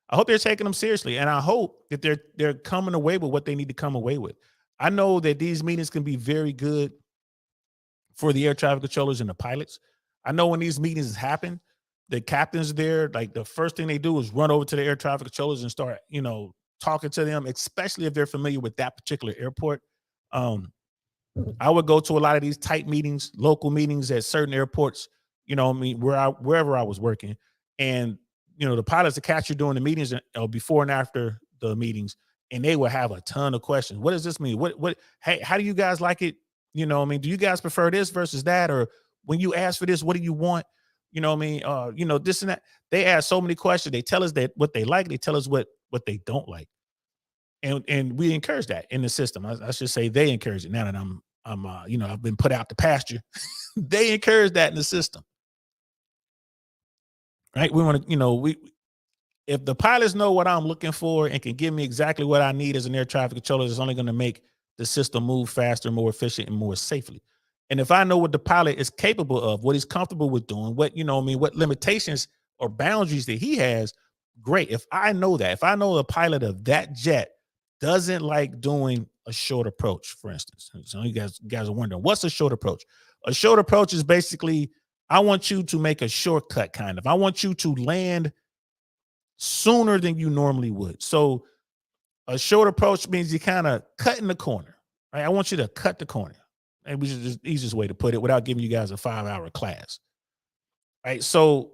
I hope they're taking them seriously, and I hope that they're coming away with what they need to come away with. I know that these meetings can be very good for the air traffic controllers and the pilots. I know when these meetings happen, the captains there, like the first thing they do is run over to the air traffic controllers and start, talking to them, especially if they're familiar with that particular airport. I would go to a lot of these tight meetings, local meetings at certain airports, wherever I was working. and the pilots to catch you during the meetings or before and after the meetings, and they will have a ton of questions. What does this mean? What Hey, how do you guys like it? Do you guys prefer this versus that? Or when you ask for this, what do you want? This and that. They ask so many questions. They tell us that what they like, they tell us what they don't like. And we encourage that in the system. I should say they encourage it now that I've been put out to pasture. They encourage that in the system. Right. We want to, we if the pilots know what I'm looking for and can give me exactly what I need as an air traffic controller, it's only going to make the system move faster, more efficient, and more safely. And if I know what the pilot is capable of, what he's comfortable with doing, what limitations or boundaries that he has, great. If I know that, if I know the pilot of that jet doesn't like doing a short approach, for instance. So you guys are wondering, what's a short approach? A short approach is basically, I want you to make a shortcut kind of. I want you to land sooner than you normally would. So a short approach means you kind of cut in the corner. Right? I want you to cut the corner. Maybe it's just the easiest way to put it without giving you guys a 5-hour class. Right. So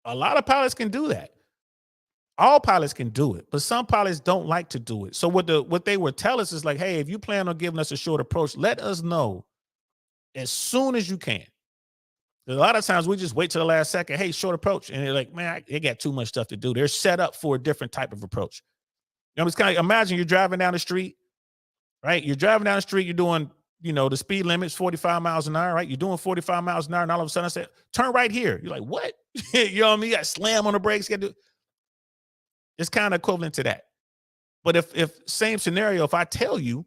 a lot of pilots can do that. All pilots can do it, but some pilots don't like to do it. So what they would tell us is like, hey, if you plan on giving us a short approach, let us know as soon as you can. A lot of times we just wait till the last second. Hey, short approach. And they're like, man, they got too much stuff to do. They're set up for a different type of approach. It's kind of, imagine you're driving down the street, right? You're driving down the street. You're doing, the speed limit's 45 miles an hour, right? You're doing 45 miles an hour. And all of a sudden I said, turn right here. You're like, what? You know what I mean? You got to slam on the brakes. You got to do. It's kind of equivalent to that. But if same scenario, if I tell you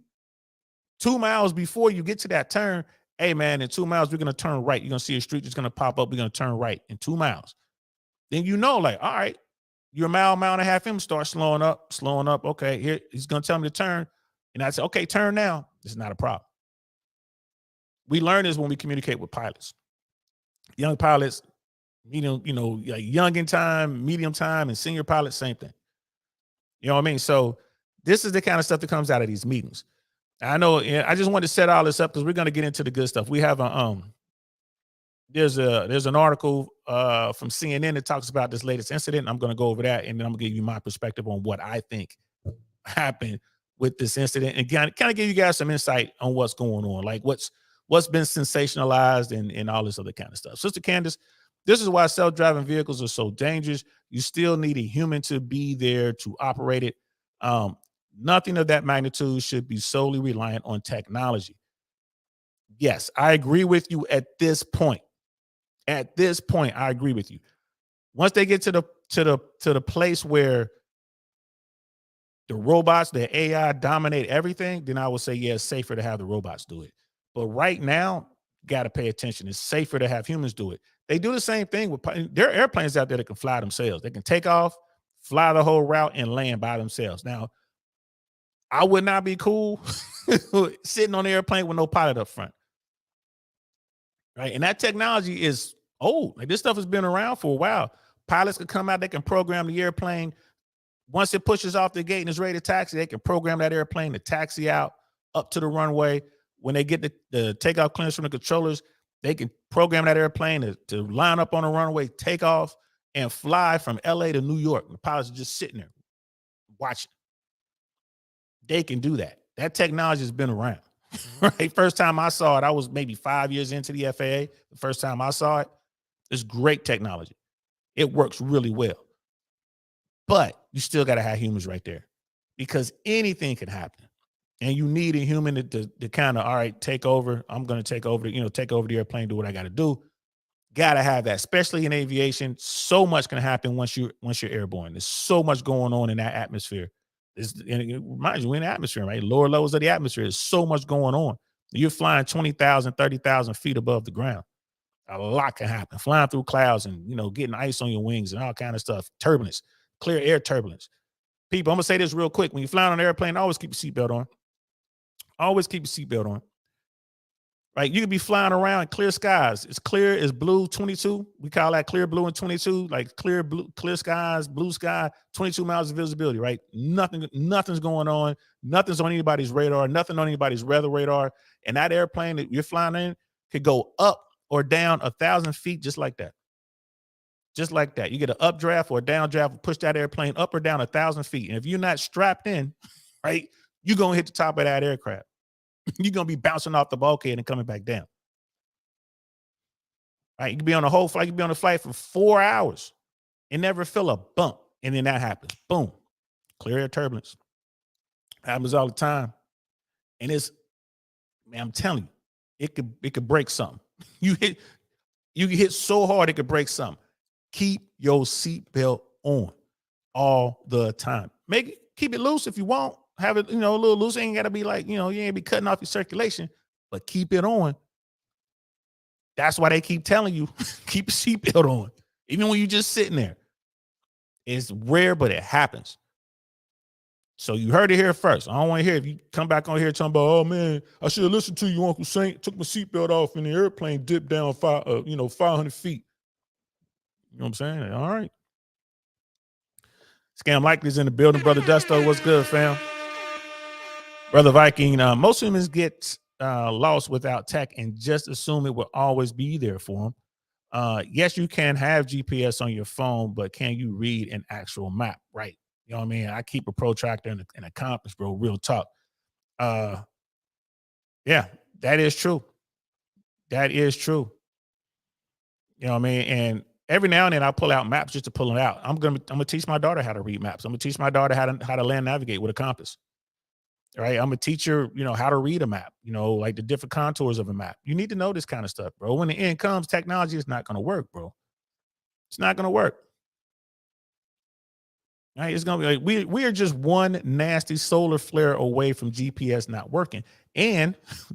2 miles before you get to that turn, hey man, in 2 miles, we're going to turn right. You're going to see a street that's going to pop up. We're going to turn right in 2 miles. Then like, all right, you're a mile and a half in, start slowing up. Okay, here, he's going to tell me to turn. And I say, okay, turn now. It's not a problem. We learn this when we communicate with pilots. Young pilots, like young in time, medium time, and senior pilots, same thing. You know what I mean? So this is the kind of stuff that comes out of these meetings. I know. I just wanted to set all this up because we're going to get into the good stuff. We have there's an article from CNN that talks about this latest incident. I'm going to go over that, and then I'm going to give you my perspective on what I think happened with this incident, and kind of give you guys some insight on what's going on, like what's been sensationalized and all this other kind of stuff. Sister Candace, this is why self-driving vehicles are so dangerous. You still need a human to be there to operate it. Nothing of that magnitude should be solely reliant on technology. Yes, I agree with you at this point. At this point, I agree with you. Once they get to the place where the robots, the AI dominate everything, then I would say, yeah, it's safer to have the robots do it. But right now, got to pay attention. It's safer to have humans do it. They do the same thing with, there are airplanes out there that can fly themselves. They can take off, fly the whole route, and land by themselves. Now, I would not be cool sitting on the airplane with no pilot up front. Right. And that technology is old. Like, this stuff has been around for a while. Pilots can come out, they can program the airplane. Once it pushes off the gate and is ready to taxi, they can program that airplane to taxi out up to the runway. When they get the takeoff clearance from the controllers, they can program that airplane to line up on the runway, take off, and fly from LA to New York. The pilots are just sitting there watching. They can do that. That technology has been around. Right. First time I saw it, I was maybe 5 years into the FAA. The first time I saw it, it's great technology. It works really well. But you still got to have humans right there, because anything can happen. And you need a human to kind of, all right, take over. I'm going to take over, take over the airplane, do what I got to do. Got to have that, especially in aviation. So much can happen once you're airborne. There's so much going on in that atmosphere. And it reminds you, we're in the atmosphere, right? Lower levels of the atmosphere. There's so much going on. You're flying 20,000, 30,000 feet above the ground. A lot can happen. Flying through clouds and, getting ice on your wings and all kind of stuff. Turbulence, clear air turbulence. People, I'm going to say this real quick. When you're flying on an airplane, always keep your seatbelt on. Always keep your seatbelt on. Right? You could be flying around in clear skies. It's clear as blue 22. We call that clear blue and 22, like clear skies, blue sky, 22 miles of visibility, right? Nothing's going on. Nothing's on anybody's radar. Nothing on anybody's weather radar. And that airplane that you're flying in could go up or down 1,000 feet just like that. Just like that. You get an updraft or a downdraft, push that airplane up or down 1,000 feet. And if you're not strapped in, right, you're going to hit the top of that aircraft. You're going to be bouncing off the bulkhead and coming back down. Right? You can be on a whole flight, you can be on a flight for 4 hours and never feel a bump. And then that happens. Boom. Clear air turbulence. Happens all the time. And it's, man, I'm telling you, it could break something. You can hit so hard it could break something. Keep your seatbelt on all the time. Keep it loose if you want. Have it, a little loose. It ain't got to be like, you ain't be cutting off your circulation, but keep it on. That's why they keep telling you, keep your seatbelt on. Even when you're just sitting there. It's rare, but it happens. So you heard it here first. I don't want to hear if you come back on here talking about, oh man, I should have listened to you, Uncle Saint. Took my seatbelt off and the airplane dipped down 500 feet. You know what I'm saying? All right. Scam Likely's in the building. Brother Dusto, what's good, fam? Brother Viking, most humans get lost without tech and just assume it will always be there for them. Yes, you can have GPS on your phone, but can you read an actual map? Right. You know what I mean? I keep a protractor and a compass, bro. Real talk. Yeah, that is true. That is true. You know what I mean? And every now and then I pull out maps just to pull it out. I'm gonna teach my daughter how to read maps. I'm gonna teach my daughter how to land navigate with a compass. Right? I'm gonna teach her, how to read a map, like the different contours of a map. You need to know this kind of stuff, bro. When the end comes, technology is not gonna work, bro. It's not gonna work. Right? It's gonna be like we are just one nasty solar flare away from GPS not working. And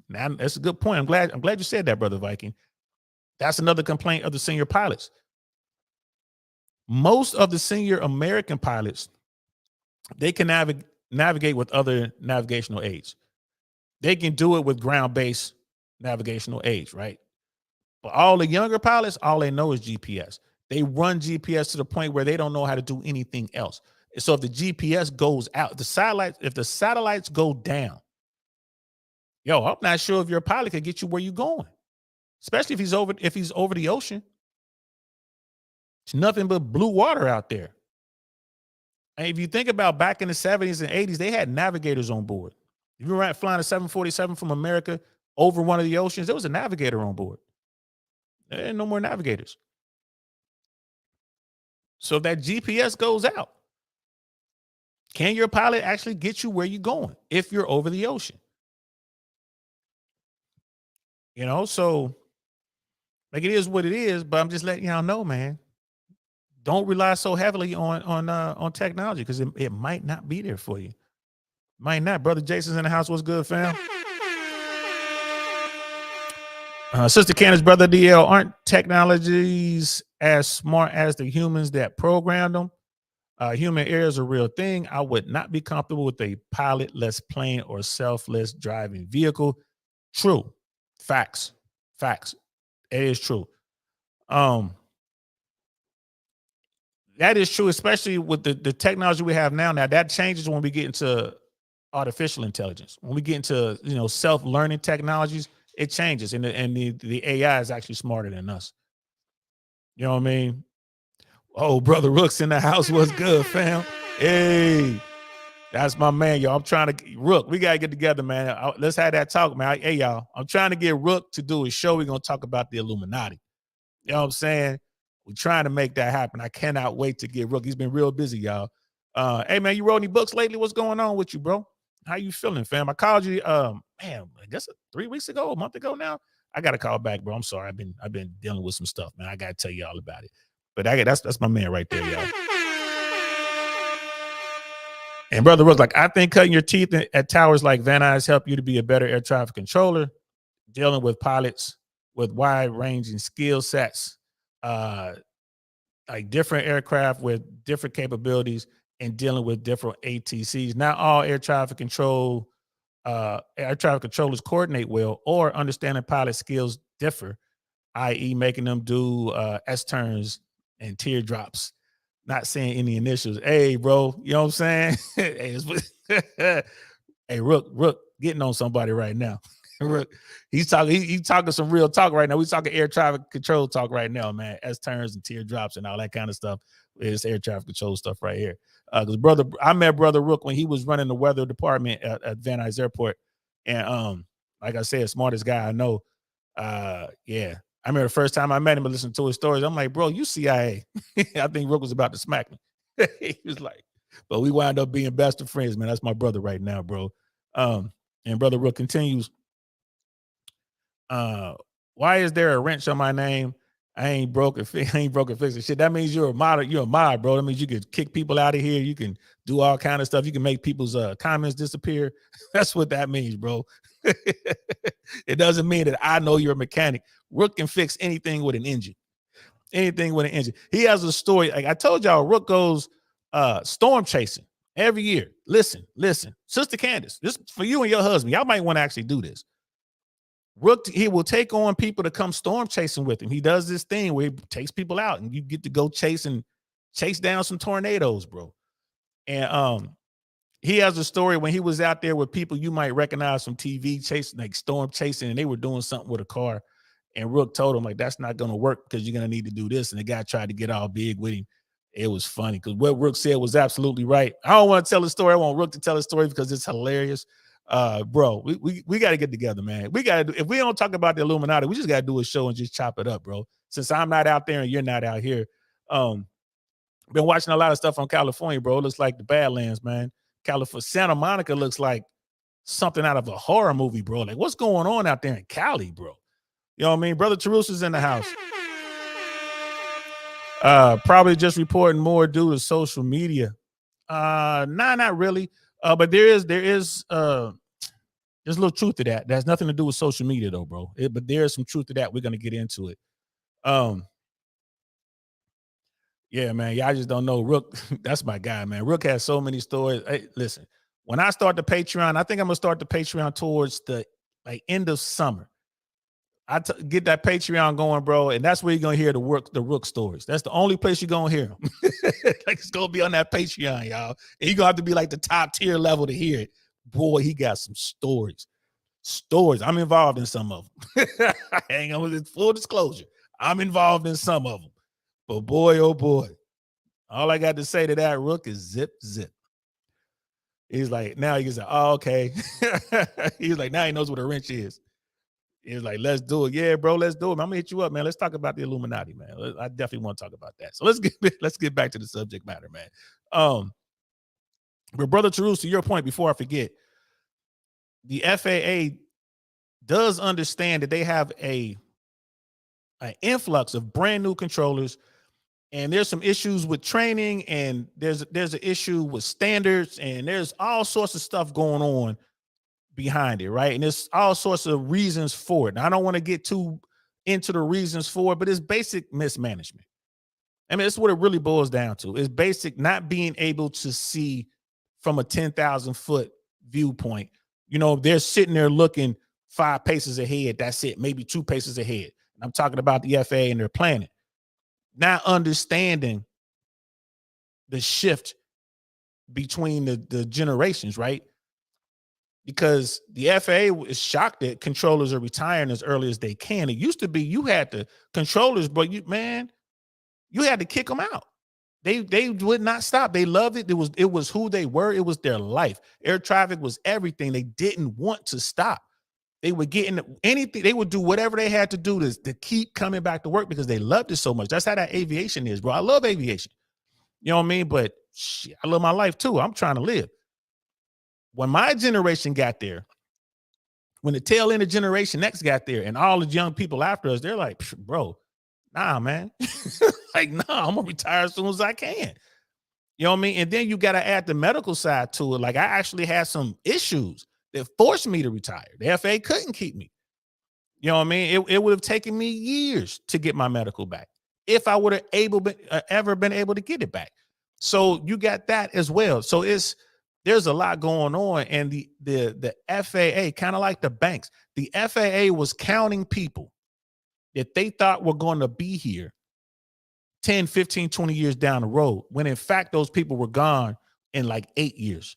now that's a good point. I'm glad you said that, Brother Viking. That's another complaint of the senior pilots. Most of the senior American pilots, they can navigate with other navigational aids. They can do it with ground-based navigational aids, right? But all the younger pilots, all they know is GPS. They run GPS to the point where they don't know how to do anything else. So if the GPS goes out, if the satellites go down, I'm not sure if your pilot can get you where you're going, especially if he's over the ocean. It's nothing but blue water out there. And if you think about back in the 70s and 80s, they had navigators on board. If you were flying a 747 from America over one of the oceans, there was a navigator on board. There ain't no more navigators. So if that GPS goes out, can your pilot actually get you where you're going if you're over the ocean? So like it is what it is, but I'm just letting y'all know, man. Don't rely so heavily on technology because it might not be there for you. Might not. Brother Jason's in the house. What's good, fam? Sister Candace, Brother DL, aren't technologies as smart as the humans that programmed them? Human error is a real thing. I would not be comfortable with a pilotless plane or selfless driving vehicle. True. Facts. It is true. That is true, especially with the technology we have now. Now that changes when we get into artificial intelligence. When we get into self-learning technologies, it changes, and the AI is actually smarter than us. You know what I mean? Oh, Brother Rook's in the house. What's good, fam? Hey, that's my man, y'all. I'm trying to Rook. We gotta get together, man. Let's have that talk, man. Hey, y'all. I'm trying to get Rook to do a show. We're gonna talk about the Illuminati. You know what I'm saying? We're trying to make that happen. I cannot wait to get Rook. He's been real busy, y'all. Hey, man, you wrote any books lately? What's going on with you, bro? How you feeling, fam? I called you, man, I guess 3 weeks ago, a month ago now. I got to call back, bro. I'm sorry. I've been dealing with some stuff, man. I got to tell you all about it. But that's my man right there, y'all. And Brother Rook, like, I think cutting your teeth at towers like Van Nuys help you to be a better air traffic controller, dealing with pilots with wide-ranging skill sets, like different aircraft with different capabilities and dealing with different ATCs. Not all air traffic controllers coordinate well or understanding pilot skills differ, i.e. making them do S-turns and teardrops, not saying any initials. Hey, bro, you know what I'm saying? Hey, Rook, getting on somebody right now. He's talking. He's talking some real talk right now. We talking air traffic control talk right now, man. S turns and teardrops and all that kind of stuff. It's air traffic control stuff right here. Because I met Brother Rook when he was running the weather department at Van Nuys Airport, and like I said, smartest guy I know. Yeah, I remember the first time I met him and listened to his stories. I'm like, bro, you CIA? I think Rook was about to smack me. He was like, but we wound up being best of friends, man. That's my brother right now, bro. And Brother Rook continues. Why is there a wrench on my name? I ain't broke and I ain't broke and fix it. Shit, that means you're a mod. You're a mod, bro. That means you could kick people out of here. You can do all kind of stuff. You can make people's comments disappear. That's what that means, bro. It doesn't mean that I know you're a mechanic. Rook can fix anything with an engine. Anything with an engine. He has a story. Like I told y'all, Rook goes storm chasing every year. Listen, Sister Candace, this for you and your husband. Y'all might want to actually do this. Rook, he will take on people to come storm chasing with him. He does this thing where he takes people out and you get to go chase down some tornadoes, bro. And he has a story when he was out there with people you might recognize from TV chasing, like storm chasing, and they were doing something with a car. And Rook told him, like, that's not going to work because you're going to need to do this. And the guy tried to get all big with him. It was funny because what Rook said was absolutely right. I don't want to tell the story. I want Rook to tell the story because it's hilarious. Bro, we got to get together, man. We got to do, if we don't talk about the Illuminati, we just got to do a show and just chop it up, bro. Since I'm not out there and you're not out here. Been watching a lot of stuff on California, bro. It looks like the Badlands, man. California, Santa Monica looks like something out of a horror movie, bro. Like, what's going on out there in Cali, bro? You know what I mean? Brother Terusa's in the house. Probably just reporting more due to social media. Nah, not really. But there's a little truth to that. That's nothing to do with social media, though, bro. But there's some truth to that. We're gonna get into it. Yeah, man. Y'all just don't know. Rook, that's my guy, man. Rook has so many stories. Hey, listen, when I start the Patreon, I think I'm gonna start the Patreon towards the end of summer. Get that Patreon going, bro, and that's where you're gonna hear the Rook stories. That's the only place you're gonna hear them. Like it's gonna be on that Patreon, y'all. And you're gonna have to be like the top tier level to hear it. Boy, he got some stories. I'm involved in some of them. Hang on with it, full disclosure. I'm involved in some of them. But boy, oh boy. All I got to say to that, Rook, is zip, zip. He's like, now he's like, oh, okay. He's like, now he knows what a wrench is. He's like, let's do it. Yeah, bro, let's do it. I'm gonna hit you up, man. Let's talk about the Illuminati, man. I definitely want to talk about that. So let's get back to the subject matter, man. But Brother Terus, to your point, before I forget, the FAA does understand that they have an influx of brand new controllers, and there's some issues with training, and there's an issue with standards, and there's all sorts of stuff going on behind it, right? And there's all sorts of reasons for it. Now, I don't want to get too into the reasons for it, but it's basic mismanagement. I mean, it's what it really boils down to. It's basic not being able to see from a 10,000 foot viewpoint. You know, they're sitting there looking 5 paces ahead. That's it. Maybe 2 paces ahead. And I'm talking about the FAA and their planning. Not understanding the shift between the generations, right? Because the FAA is shocked that controllers are retiring as early as they can. It used to be you had to controllers, but you had to kick them out. They would not stop. They loved it. It was who they were. It was their life. Air traffic was everything. They didn't want to stop. They were getting anything. They would do whatever they had to do to keep coming back to work because they loved it so much. That's how that aviation is, bro. I love aviation. You know what I mean? But shit, I love my life too. I'm trying to live. When my generation got there, when the tail end of Generation X got there, and all the young people after us, they're like, bro, nah, man. Like, nah, I'm gonna retire as soon as I can. You know what I mean? And then you got to add the medical side to it. Like, I actually had some issues that forced me to retire. The FAA couldn't keep me. You know what I mean? It would have taken me years to get my medical back if I would have ever been able to get it back. So you got that as well. So there's a lot going on, and the FAA, kind of like the banks, the FAA was counting people that they thought were going to be here 10, 15, 20 years down the road, when in fact those people were gone in like 8 years,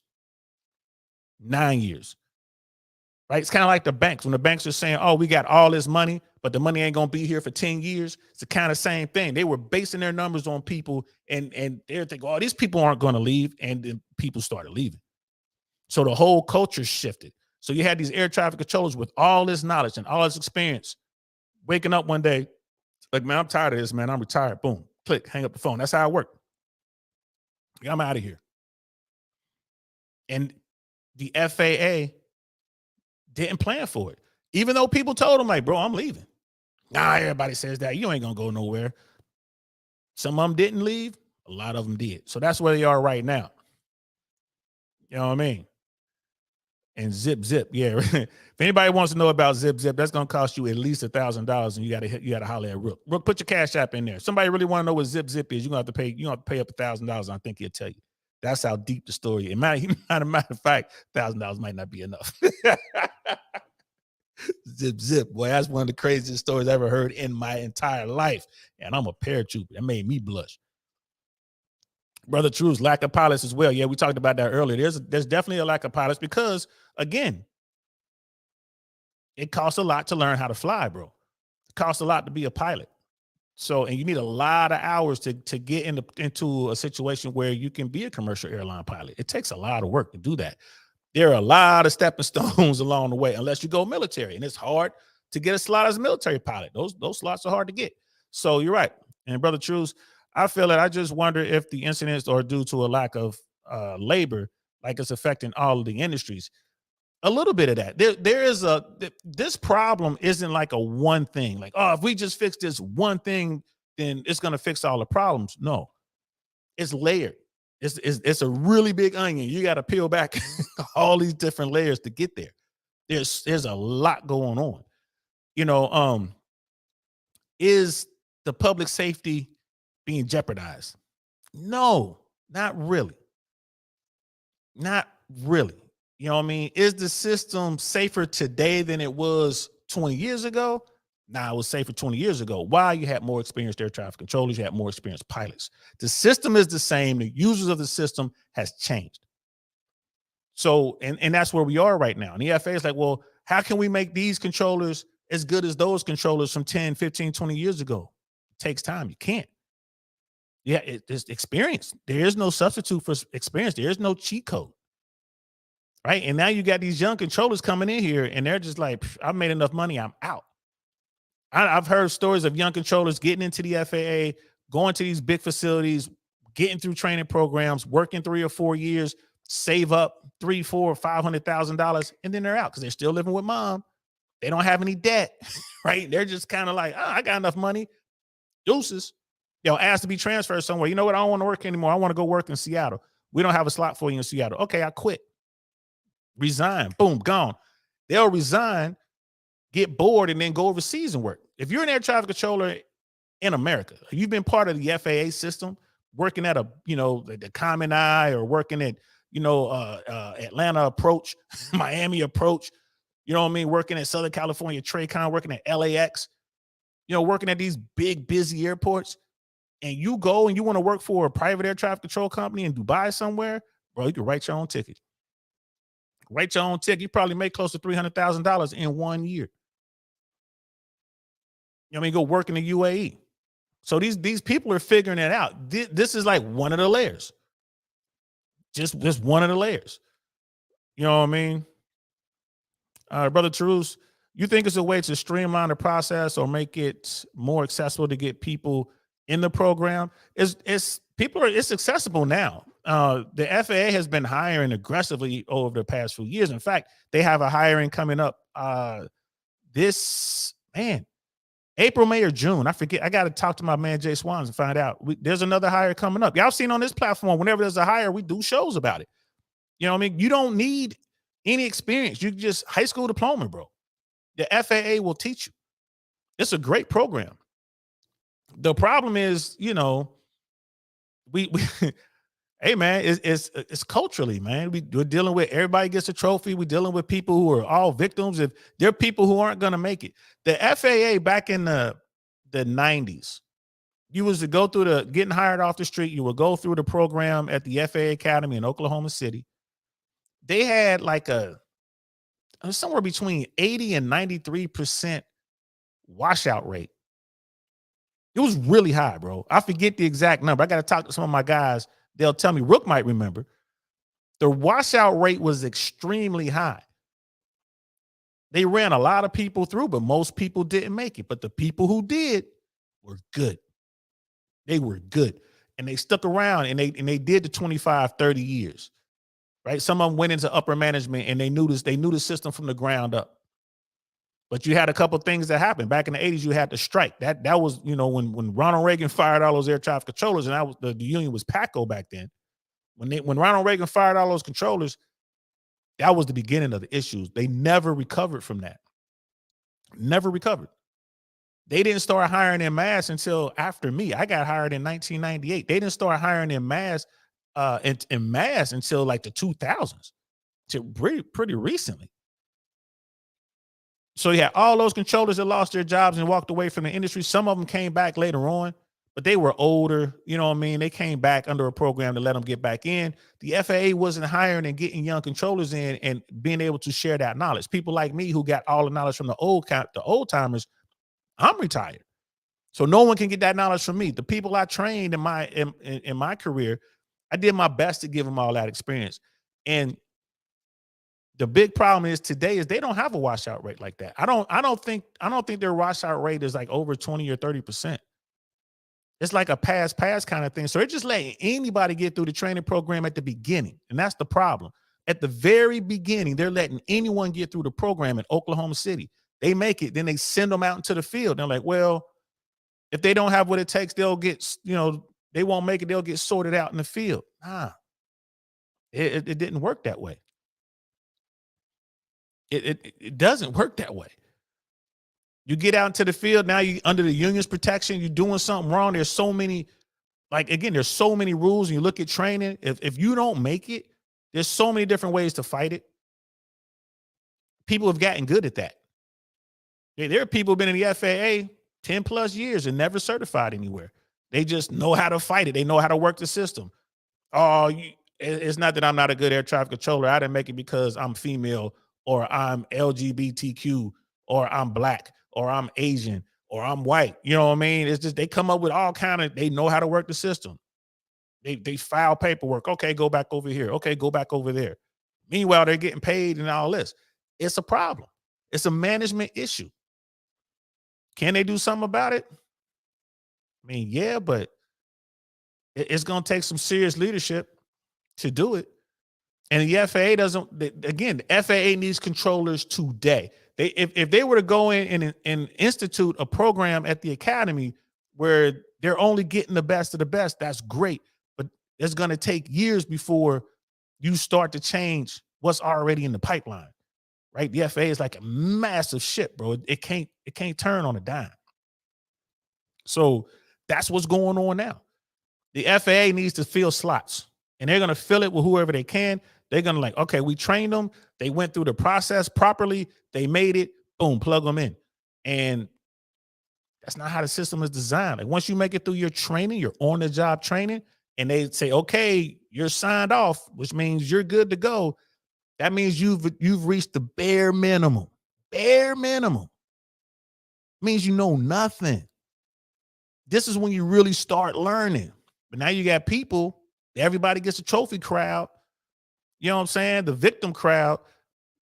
9 years. right? It's kind of like the banks. When the banks are saying, oh, we got all this money, but the money ain't going to be here for 10 years. It's the kind of same thing. They were basing their numbers on people, and they're thinking, oh, these people aren't going to leave. And then people started leaving. So the whole culture shifted. So you had these air traffic controllers with all this knowledge and all this experience, waking up one day, like, man, I'm tired of this, man. I'm retired. Boom, click, hang up the phone. That's how it worked. I'm out of here. And the FAA didn't plan for it. Even though people told them, like, bro, I'm leaving. Nah, everybody says that. You ain't going to go nowhere. Some of them didn't leave. A lot of them did. So that's where they are right now. You know what I mean? And zip. Yeah. If anybody wants to know about zip, that's going to cost you at least $1,000, and you got to holler at Rook. Rook, put your Cash App in there. Somebody really want to know what zip is. You're going to have to pay. You have to pay up $1,000. I think he'll tell you. That's how deep the story is. Matter of fact, $1,000 might not be enough. Zip. Boy, that's one of the craziest stories I ever heard in my entire life. And I'm a paratrooper. That made me blush. Brother True's lack of pilots as well. Yeah, we talked about that earlier. There's definitely a lack of pilots because, again, it costs a lot to learn how to fly, bro. It costs a lot to be a pilot. So, and you need a lot of hours to get into a situation where you can be a commercial airline pilot. It takes a lot of work to do that. There are a lot of stepping stones along the way, unless you go military, and it's hard to get a slot as a military pilot. Those slots are hard to get. So you're right. And Brother Trues, I feel that I just wonder if the incidents are due to a lack of labor, like it's affecting all of the industries. A little bit of that. This problem isn't like a one thing. Like, oh, if we just fix this one thing, then it's going to fix all the problems. No, it's layered. It's a really big onion. You got to peel back all these different layers to get there. There's a lot going on. You know, is the public safety being jeopardized? No, not really. Not really. You know what I mean? Is the system safer today than it was 20 years ago? Nah, it was safer 20 years ago. Why? You had more experienced air traffic controllers, you had more experienced pilots. The system is the same. The users of the system has changed. So, and that's where we are right now. And the FAA is like, well, how can we make these controllers as good as those controllers from 10, 15, 20 years ago? It takes time. You can't. Yeah, it's experience. There is no substitute for experience. There is no cheat code. Right. And now you got these young controllers coming in here and they're just like, I've made enough money. I'm out. I've heard stories of young controllers getting into the FAA, going to these big facilities, getting through training programs, working 3 or 4 years, save up $300,000, $400,000, $500,000, and then they're out because they're still living with mom. They don't have any debt, right? They're just kind of like, oh, I got enough money. Deuces. Asked to be transferred somewhere. You know what? I don't want to work anymore. I want to go work in Seattle. We don't have a slot for you in Seattle. Okay, I quit. Resign. Boom, gone. They'll resign, get bored, and then go overseas and work. If you're an air traffic controller in America, you've been part of the FAA system, working at the Common Eye, or working at, Atlanta approach, Miami approach, you know what I mean? Working at Southern California TRACON, working at LAX, working at these big, busy airports, and you go and you want to work for a private air traffic control company in Dubai somewhere, bro, you can write your own ticket. Write your own ticket. You probably make close to $300,000 in 1 year. Go work in the UAE. So these people are figuring it out. This is like one of the layers. Just one of the layers. You know what I mean? Brother Truce, you think it's a way to streamline the process or make it more accessible to get people in the program? It's accessible now. The FAA has been hiring aggressively over the past few years. In fact, they have a hiring coming up April, May, or June. I forget. I got to talk to my man Jay Swans and find out. There's another hire coming up. Y'all seen on this platform, whenever there's a hire, we do shows about it. You know what I mean? You don't need any experience. You just high school diploma, bro. The FAA will teach you. It's a great program. The problem is, we hey man, it's culturally, man. We're dealing with, everybody gets a trophy. We're dealing with people who are all victims. If there are people who aren't going to make it, the FAA back in the 90s, you was to go through getting hired off the street. You would go through the program at the FAA Academy in Oklahoma City. They had like somewhere between 80 and 93% washout rate. It was really high, bro. I forget the exact number. I got to talk to some of my guys. They'll tell me. Rook might remember. The washout rate was extremely high. They ran a lot of people through, but most people didn't make it. But the people who did were good. They were good. And they stuck around and they did the 25, 30 years. Right? Some of them went into upper management and they knew the system from the ground up. But you had a couple of things that happened. Back in the 80s, you had the strike. That was, when Ronald Reagan fired all those air traffic controllers, and that was the union was PATCO back then. When Ronald Reagan fired all those controllers, that was the beginning of the issues. They never recovered from that. Never recovered. They didn't start hiring in mass until after me. I got hired in 1998. They didn't start hiring in mass until like the 2000s, to pretty recently. So you had all those controllers that lost their jobs and walked away from the industry. Some of them came back later on, but they were older. You know what I mean? They came back under a program to let them get back in. The FAA wasn't hiring and getting young controllers in and being able to share that knowledge. People like me who got all the knowledge from the old timers, I'm retired. So no one can get that knowledge from me. The people I trained in my career, I did my best to give them all that experience. And the big problem is today is they don't have a washout rate like that. I don't think their washout rate is like over 20 or 30%. It's like a pass kind of thing. So they're just letting anybody get through the training program at the beginning. And that's the problem. At the very beginning, they're letting anyone get through the program in Oklahoma City. They make it, then they send them out into the field. They're like, well, if they don't have what it takes, they'll get, they won't make it. They'll get sorted out in the field. It didn't work that way. It doesn't work that way. You get out into the field, now you under the union's protection, you're doing something wrong. There's so many, there's so many rules, and you look at training. If you don't make it, there's so many different ways to fight it. People have gotten good at that. There are people who've been in the FAA 10 plus years and never certified anywhere. They just know how to fight it. They know how to work the system. It's not that I'm not a good air traffic controller. I didn't make it because I'm female, or I'm LGBTQ, or I'm black, or I'm Asian, or I'm white. You know what I mean? It's just they come up with all kind of, they know how to work the system. They file paperwork. Okay, go back over here. Okay, go back over there. Meanwhile, they're getting paid and all this. It's a problem. It's a management issue. Can they do something about it? I mean, yeah, but it's going to take some serious leadership to do it. And the FAA doesn't, again, the FAA needs controllers today. If they were to go in and institute a program at the academy where they're only getting the best of the best, that's great. But it's going to take years before you start to change what's already in the pipeline, right? The FAA is like a massive ship, bro. It can't turn on a dime. So that's what's going on now. The FAA needs to fill slots, and they're going to fill it with whoever they can. They're going to okay, we trained them. They went through the process properly. They made it. Boom, plug them in. And that's not how the system is designed. Like once you make it through your training, your on-the-job training, and they say, okay, you're signed off, which means you're good to go. That means you've reached the bare minimum. Bare minimum. Means you know nothing. This is when you really start learning. But now you got people, everybody gets a trophy crowd. You know what I'm saying? The victim crowd,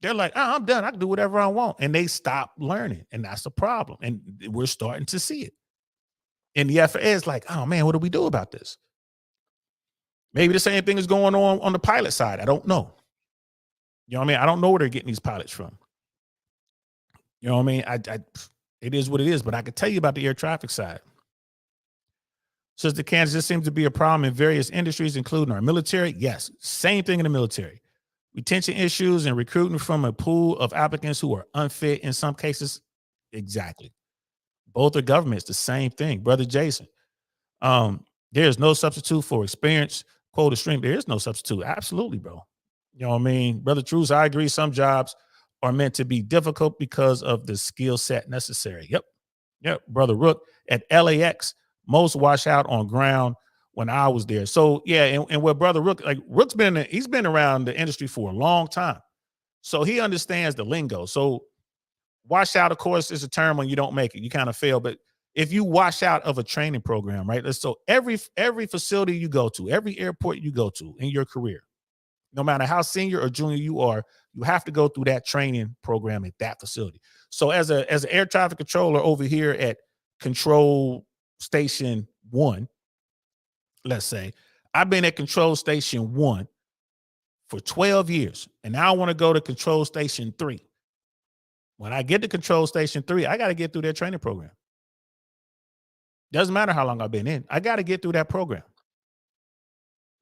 they're like, I'm done. I can do whatever I want. And they stop learning. And that's a problem. And we're starting to see it. And the FAA is like, oh man, what do we do about this? Maybe the same thing is going on the pilot side. I don't know. You know what I mean? I don't know where they're getting these pilots from. You know what I mean? It is what it is, but I can tell you about the air traffic side. Says the Kansas, this seems to be a problem in various industries, including our military. Yes, same thing in the military. Retention issues and recruiting from a pool of applicants who are unfit in some cases. Exactly. Both are governments, the same thing. Brother Jason, there's no substitute for experience. Quote stream, there is no substitute. Absolutely, bro. You know what I mean? Brother Truce, I agree. Some jobs are meant to be difficult because of the skill set necessary. Yep. Brother Rook, at LAX, most wash out on ground when I was there. So yeah, and what Brother Rook, he's been around the industry for a long time. So he understands the lingo. So wash out, of course, is a term when you don't make it, you kind of fail. But if you wash out of a training program, right? So every facility you go to, every airport you go to in your career, no matter how senior or junior you are, you have to go through that training program at that facility. So as an air traffic controller over here at Control Station 1, let's say, I've been at Control Station 1 for 12 years, and now I want to go to Control Station 3. When I get to Control Station 3, I got to get through their training program. Doesn't matter how long I've been in. I got to get through that program.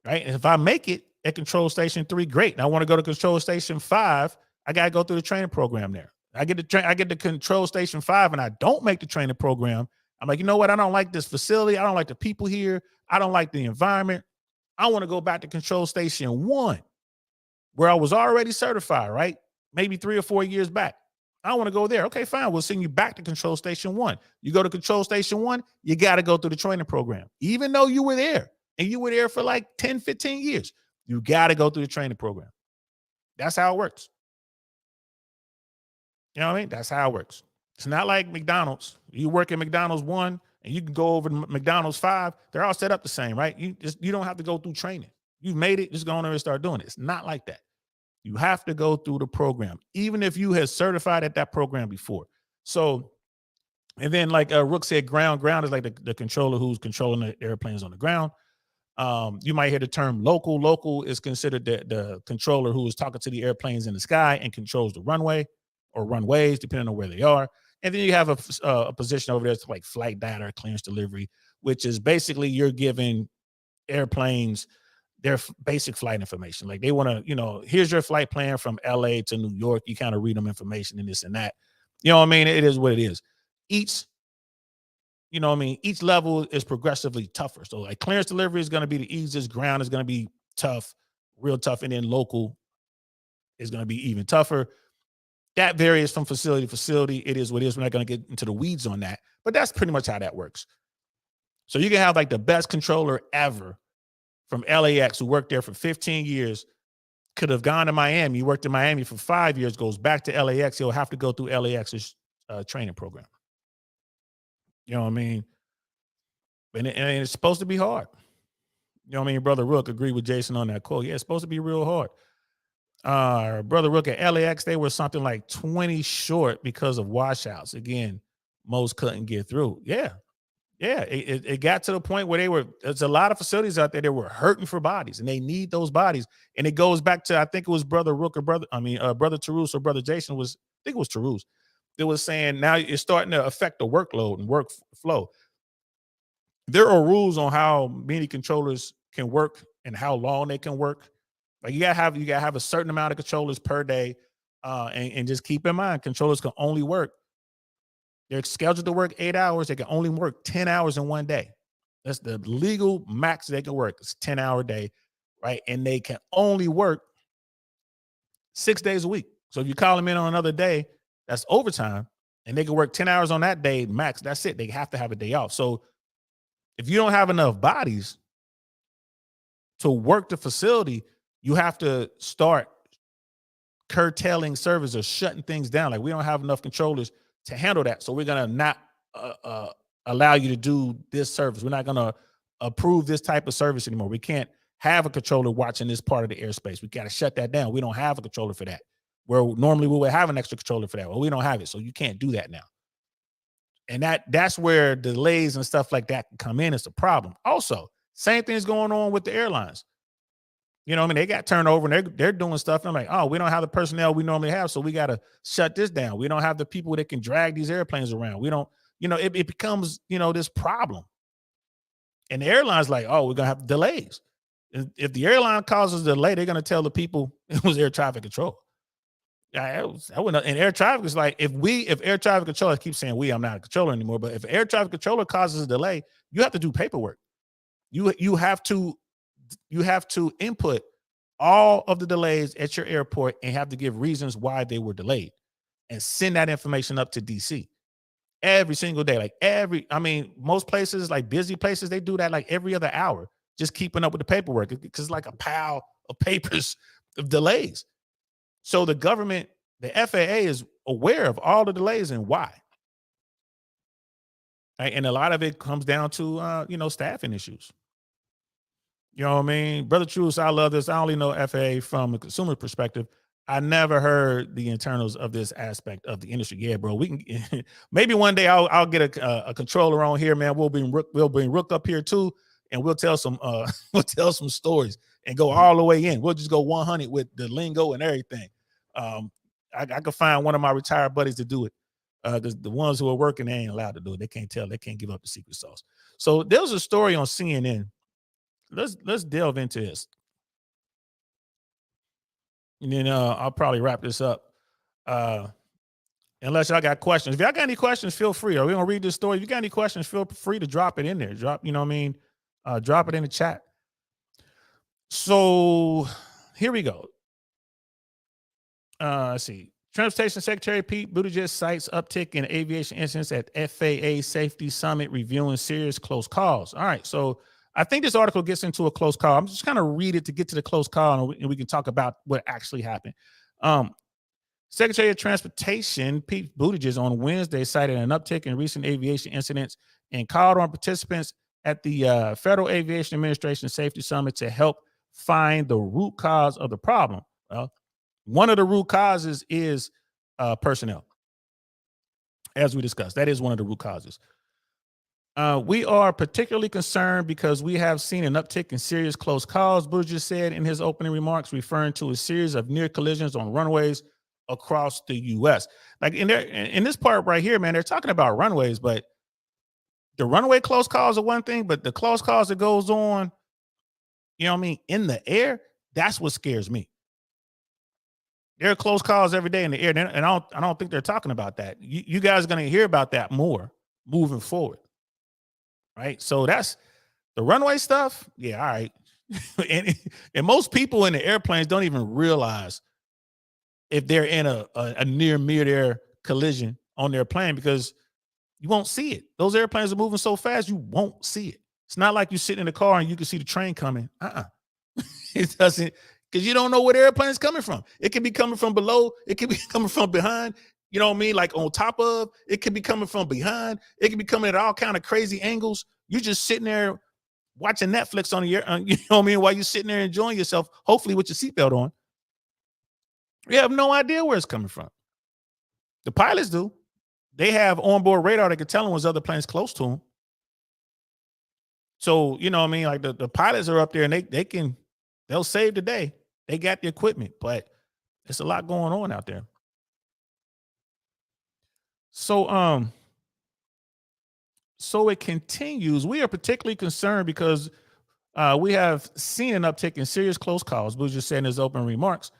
Right? And if I make it at Control Station 3, great. And I want to go to Control Station 5, I got to go through the training program there. I get to Control Station 5 and I don't make the training program. I'm like, you know what? I don't like this facility. I don't like the people here. I don't like the environment. I want to go back to Control Station 1, where I was already certified, right? Maybe 3 or 4 years back. I want to go there. Okay, fine. We'll send you back to Control Station 1. You go to Control Station 1, you got to go through the training program. Even though you were there and you were there for like 10, 15 years, you got to go through the training program. That's how it works. You know what I mean? That's how it works. It's not like McDonald's. You work at McDonald's 1 and you can go over to McDonald's 5. They're all set up the same, right? You don't have to go through training. You've made it, just go on there and start doing it. It's not like that. You have to go through the program, even if you had certified at that program before. So, and then like Rook said, ground is like the controller who's controlling the airplanes on the ground. You might hear the term local. Local is considered the controller who is talking to the airplanes in the sky and controls the runway or runways, depending on where they are. And then you have a position over there, it's like flight data or clearance delivery, which is basically you're giving airplanes their basic flight information. Like they want to, here's your flight plan from LA to New York. You kind of read them information and this and that. You know what I mean? It is what it is. Each level is progressively tougher. So like clearance delivery is going to be the easiest. Ground is going to be tough, real tough. And then local is going to be even tougher. That varies from facility to facility. It is what it is. We're not going to get into the weeds on that, but that's pretty much how that works. So you can have like the best controller ever from LAX who worked there for 15 years, could have gone to Miami, worked in Miami for 5 years, goes back to LAX. He'll have to go through LAX's training program. You know what I mean? And it's supposed to be hard. You know what I mean? Brother Rook agreed with Jason on that quote. Yeah, it's supposed to be real hard. Brother Rook at LAX, they were something like 20 short because of washouts. Again, most couldn't get through. Yeah. It got to the point where there's a lot of facilities out there that were hurting for bodies and they need those bodies. And it goes back to, I think it was Brother Rook or Brother Tarus or Brother Jason I think it was Tarus. It was saying now it's starting to affect the workload and workflow. There are rules on how many controllers can work and how long they can work. Like you gotta have a certain amount of controllers per day. And just keep in mind, controllers can only work. They're scheduled to work 8 hours. They can only work 10 hours in one day. That's the legal max they can work. It's 10-hour day, right? And they can only work 6 days a week. So if you call them in on another day, that's overtime, and they can work 10 hours on that day max. That's it. They have to have a day off. So if you don't have enough bodies to work the facility, you have to start curtailing service or shutting things down. Like we don't have enough controllers to handle that. So we're going to not allow you to do this service. We're not going to approve this type of service anymore. We can't have a controller watching this part of the airspace. We got to shut that down. We don't have a controller for that. Where normally we would have an extra controller for that. Well, we don't have it. So you can't do that now. And that's where delays and stuff like that can come in. It's a problem. Also, same thing's going on with the airlines. You know what I mean? They got turnover and they're doing stuff. And I'm like, oh, we don't have the personnel we normally have. So we got to shut this down. We don't have the people that can drag these airplanes around. We don't, it becomes, this problem. And the airline's like, oh, we're going to have delays. If the airline causes a delay, they're going to tell the people it was air traffic control. And air traffic is like, if air traffic controller, I keep saying I'm not a controller anymore, but if air traffic controller causes a delay, you have to do paperwork. You have to input all of the delays at your airport and have to give reasons why they were delayed and send that information up to DC every single day. Most places, like busy places, they do that like every other hour, just keeping up with the paperwork because it's like a pile of papers of delays. So the government, the FAA is aware of all the delays and why. Right? And a lot of it comes down to staffing issues. You know what I mean? Brother Truce, I love this. I only know FAA from a consumer perspective. I never heard the internals of this aspect of the industry. Yeah, bro. We can maybe one day I'll get a controller on here, man. We'll bring Rook up here too, and we'll tell some we'll tell some stories and go all the way in. We'll just go 100 with the lingo and everything. I could find one of my retired buddies to do it. The ones who are working, they ain't allowed to do it. They can't tell. They can't give up the secret sauce. So there was a story on CNN. Let's delve into this, and then I'll probably wrap this up. Uh, unless y'all got questions. If y'all got any questions, feel free. Are we gonna read this story? If you got any questions, feel free to drop it in there. Drop it in the chat. So here we go. Let's see. Transportation Secretary Pete Buttigieg cites uptick in aviation incidents at FAA Safety Summit, reviewing serious close calls. All right, so I think this article gets into a close call. I'm just kind of read it to get to the close call, and we can talk about what actually happened. Secretary of Transportation Pete Buttigieg on Wednesday cited an uptick in recent aviation incidents and called on participants at the Federal Aviation Administration Safety Summit to help find the root cause of the problem. Well, one of the root causes is personnel, as we discussed. That is one of the root causes. We are particularly concerned because we have seen an uptick in serious close calls, Buttigieg said in his opening remarks, referring to a series of near collisions on runways across the U.S. Like in this part right here, man, they're talking about runways, but the runway close calls are one thing, but the close calls that goes on, you know what I mean, in the air, that's what scares me. There are close calls every day in the air, and I don't think they're talking about that. You guys are going to hear about that more moving forward. Right. So that's the runway stuff. Yeah. All right. and most people in the airplanes don't even realize if they're in a near mid-air collision on their plane, because you won't see it. Those airplanes are moving so fast, you won't see it. It's not like you sit in the car and you can see the train coming. It doesn't, because you don't know where the airplane is coming from. It could be coming from below. It could be coming from behind. You know what I mean? Like on top of, it could be coming from behind. It could be coming at all kind of crazy angles. You're just sitting there watching Netflix on the air, you know what I mean? While you're sitting there enjoying yourself, hopefully with your seatbelt on. You have no idea where it's coming from. The pilots do. They have onboard radar that can tell them when other planes close to them. So, you know what I mean? Like the pilots are up there and they'll save the day. They got the equipment, but it's a lot going on out there. So it continues. We are particularly concerned because we have seen an uptick in serious close calls. Buttigieg said in his opening remarks,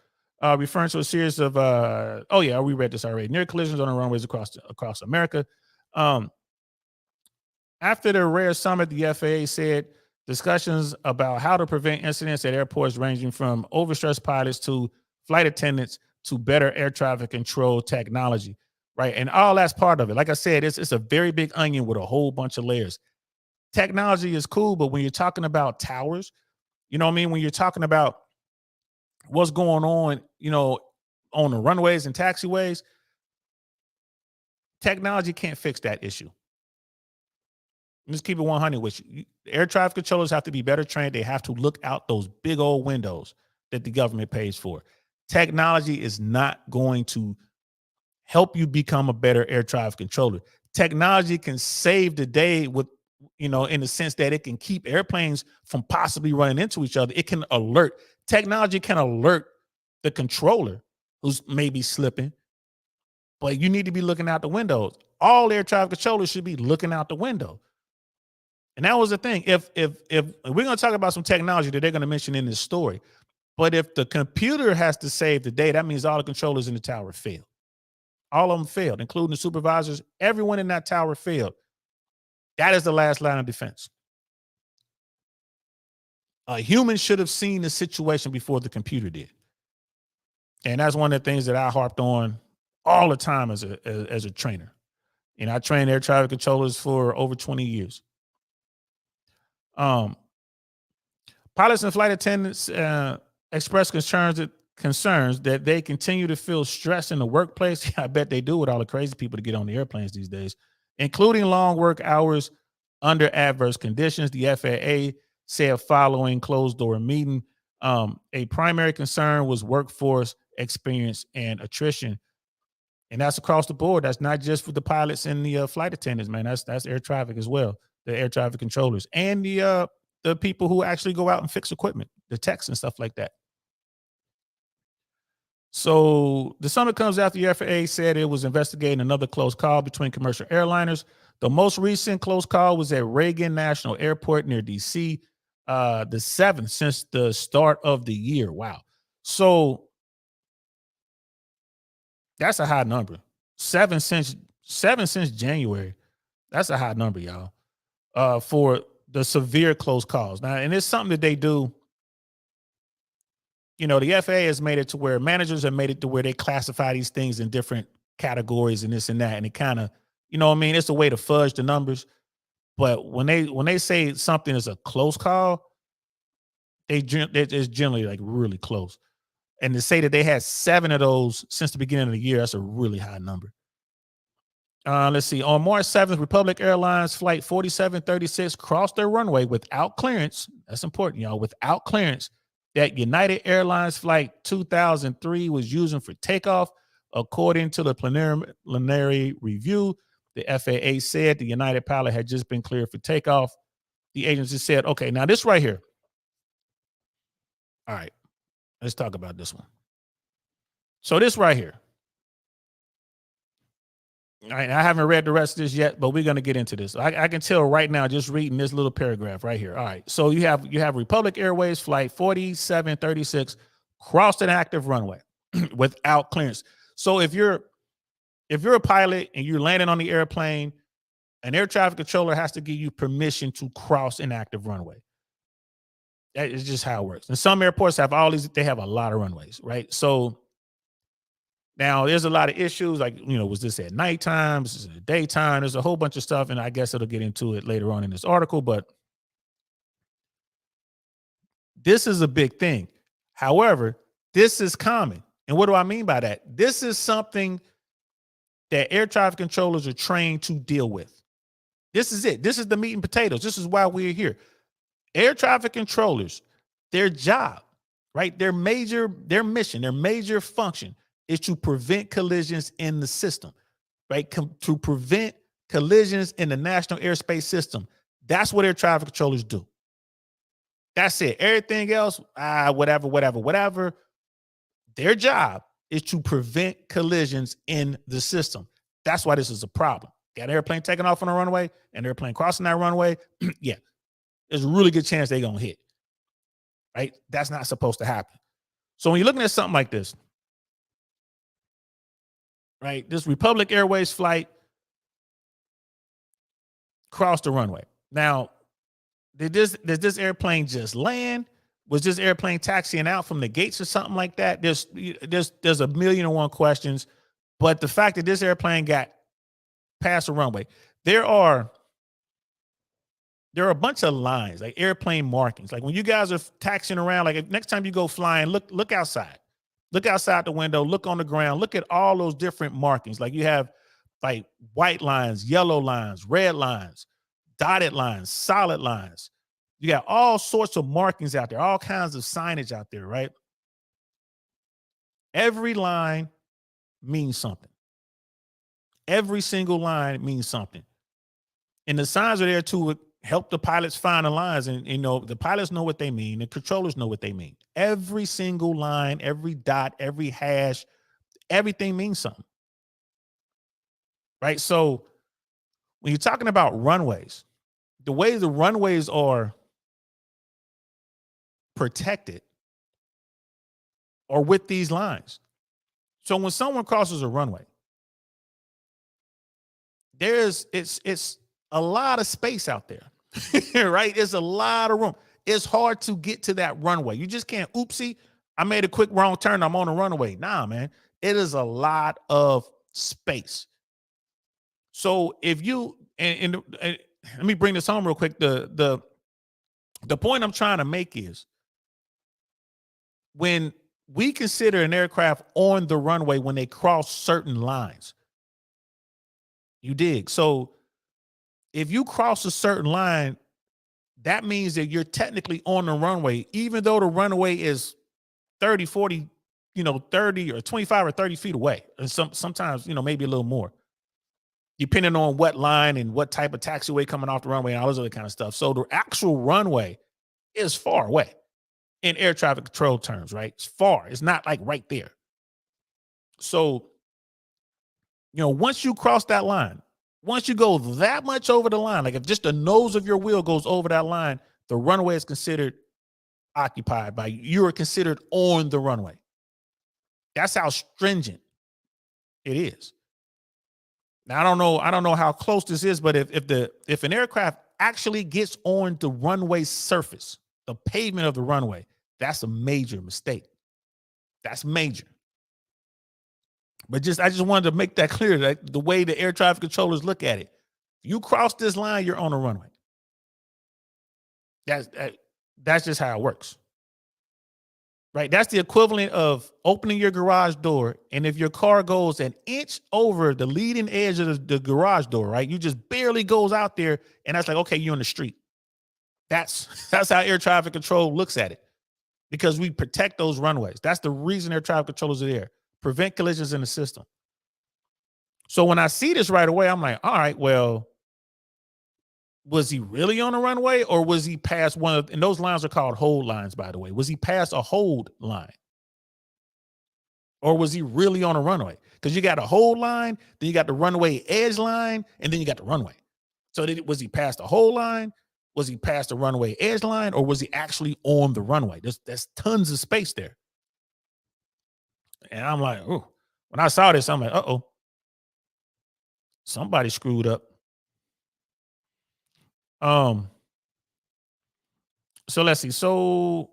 referring to a series of we read this already. Near collisions on the runways across America. After the rare summit, the FAA said discussions about how to prevent incidents at airports, ranging from overstressed pilots to flight attendants to better air traffic control technology. Right. And all that's part of it. Like I said, it's a very big onion with a whole bunch of layers. Technology is cool, but when you're talking about towers, you know what I mean? When you're talking about what's going on, on the runways and taxiways, technology can't fix that issue. Let's keep it 100 with you. Air traffic controllers have to be better trained. They have to look out those big old windows that the government pays for. Technology is not going to help you become a better air traffic controller. Technology can save the day with, in the sense that it can keep airplanes from possibly running into each other. It can alert. Technology can alert the controller who's maybe slipping, but you need to be looking out the windows. All air traffic controllers should be looking out the window. And that was the thing. If we're going to talk about some technology that they're going to mention in this story, but if the computer has to save the day, that means all the controllers in the tower failed. All of them failed, including the supervisors. Everyone in that tower failed. That is the last line of defense. A human should have seen the situation before the computer did. And that's one of the things that I harped on all the time as a trainer. I trained air traffic controllers for over 20 years. Pilots and flight attendants expressed concerns concerns that they continue to feel stress in the workplace. I bet they do with all the crazy people to get on the airplanes these days, including long work hours under adverse conditions. The FAA said following closed door meeting, a primary concern was workforce experience and attrition. And that's across the board. That's not just for the pilots and the flight attendants, man. That's air traffic as well, the air traffic controllers and the people who actually go out and fix equipment, the techs and stuff like that. So the summit comes after the FAA said it was investigating another close call between commercial airliners. The most recent close call was at Reagan National Airport near DC, the seventh since the start of the year. Wow. So that's a high number. Seven since January. That's a high number, y'all. For the severe close calls. Now, and it's something that they do. You know, the FAA has made it to where managers have made it to where they classify these things in different categories and this and that. And it kind of, you know what I mean? It's a way to fudge the numbers. But when they say something is a close call, it's generally like really close. And to say that they had 7 of those since the beginning of the year, that's a really high number. Let's see. On March 7th, Republic Airlines Flight 4736 crossed their runway without clearance. That's important, y'all. Without clearance that United Airlines Flight 2003 was using for takeoff. According to the preliminary review, the FAA said the United pilot had just been cleared for takeoff. The agency said, okay, now this right here. All right, let's talk about this one. So this right here. All right, I haven't read the rest of this yet, but we're going to get into this. I can tell right now just reading this little paragraph right here. All right, so you have Republic Airways Flight 4736 crossed an active runway without clearance. So if you're a pilot and you're landing on the airplane, an air traffic controller has to give you permission to cross an active runway. That is just how it works. And some airports have they have a lot of runways, right? So now there's a lot of issues like, you know, was this at nighttime? Was this at daytime? There's a whole bunch of stuff. And I guess it'll get into it later on in this article, but this is a big thing. However, this is common. And what do I mean by that? This is something that air traffic controllers are trained to deal with. This is it. This is the meat and potatoes. This is why we're here. Air traffic controllers, their job, right? Their mission, their major function is to prevent collisions in the system, right? To prevent collisions in the national airspace system. That's what air traffic controllers do. That's it. Everything else, whatever. Their job is to prevent collisions in the system. That's why this is a problem. Got an airplane taking off on a runway and an airplane crossing that runway. Yeah, there's a really good chance they're going to hit, right? That's not supposed to happen. So when you're looking at something like this, right, this Republic Airways flight crossed the runway. Now, did this airplane just land? Was this airplane taxiing out from the gates or something like that? There's a million and one questions, but the fact that this airplane got past the runway, there are a bunch of lines, like airplane markings. Like when you guys are taxiing around, like next time you go flying, look outside. Look outside the window, look on the ground, look at all those different markings. Like you have like white lines, yellow lines, red lines, dotted lines, solid lines. You got all sorts of markings out there, all kinds of signage out there, right? Every line means something. Every single line means something. And the signs are there to help the pilots find the lines. And, you know, the pilots know what they mean. The controllers know what they mean. Every single line, every dot, every hash, everything means something. Right? So when you're talking about runways, the way the runways are protected or with these lines. So when someone crosses a runway, it's a lot of space out there, right? There's a lot of room. It's hard to get to that runway. You just can't, oopsie, I made a quick wrong turn, I'm on a runway. Nah, man, it is a lot of space. So if you, and let me bring this home real quick. The point I'm trying to make is when we consider an aircraft on the runway when they cross certain lines. You dig? So if you cross a certain line, that means that you're technically on the runway, even though the runway is 30, 40, 30 or 25 or 30 feet away. And sometimes, maybe a little more, depending on what line and what type of taxiway coming off the runway and all this other kind of stuff. So the actual runway is far away in air traffic control terms, right? It's far. It's not like right there. So, once you cross that line, once you go that much over the line, like if just the nose of your wheel goes over that line, the runway is considered occupied by you. You are considered on the runway. That's how stringent it is. Now, I don't know how close this is, but if an aircraft actually gets on the runway surface, the pavement of the runway, that's a major mistake. That's major. But I just wanted to make that clear, that the way the air traffic controllers look at it. If you cross this line, you're on the runway. That's just how it works. Right? That's the equivalent of opening your garage door, and if your car goes an inch over the leading edge of the garage door, right? You just barely goes out there, and that's like, okay, you're on the street. That's how air traffic control looks at it, because we protect those runways. That's the reason air traffic controllers are there. Prevent collisions in the system. So when I see this right away, I'm like, all right, well, was he really on the runway, or was he past one of, and those lines are called hold lines, by the way. Was he past a hold line? Or was he really on a runway? Because you got a hold line, then you got the runway edge line, and then you got the runway. So was he past the hold line? Was he past the runway edge line, or was he actually on the runway? There's tons of space there. And I'm like, oh, when I saw this, I'm like, uh-oh, somebody screwed up. So let's see. So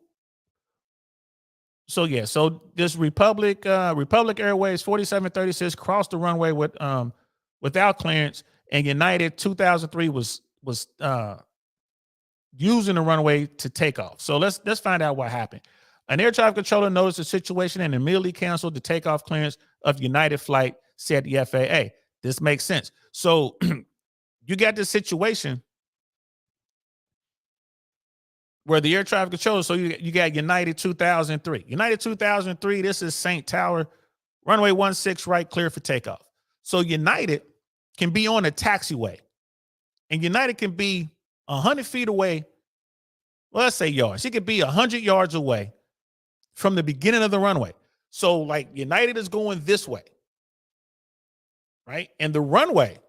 yeah, so this Republic Airways 4736 crossed the runway without clearance, and United 2003 was using the runway to take off. So let's find out what happened. An air traffic controller noticed the situation and immediately canceled the takeoff clearance of United flight, said the FAA. This makes sense. So you got this situation where the air traffic controller, so you got United 2003. United 2003, this is St. Tower, runway 16 right, clear for takeoff. So United can be on a taxiway, and United can be 100 feet away. Well, let's say yards. It could be 100 yards away from the beginning of the runway. So like United is going this way, right? And the runway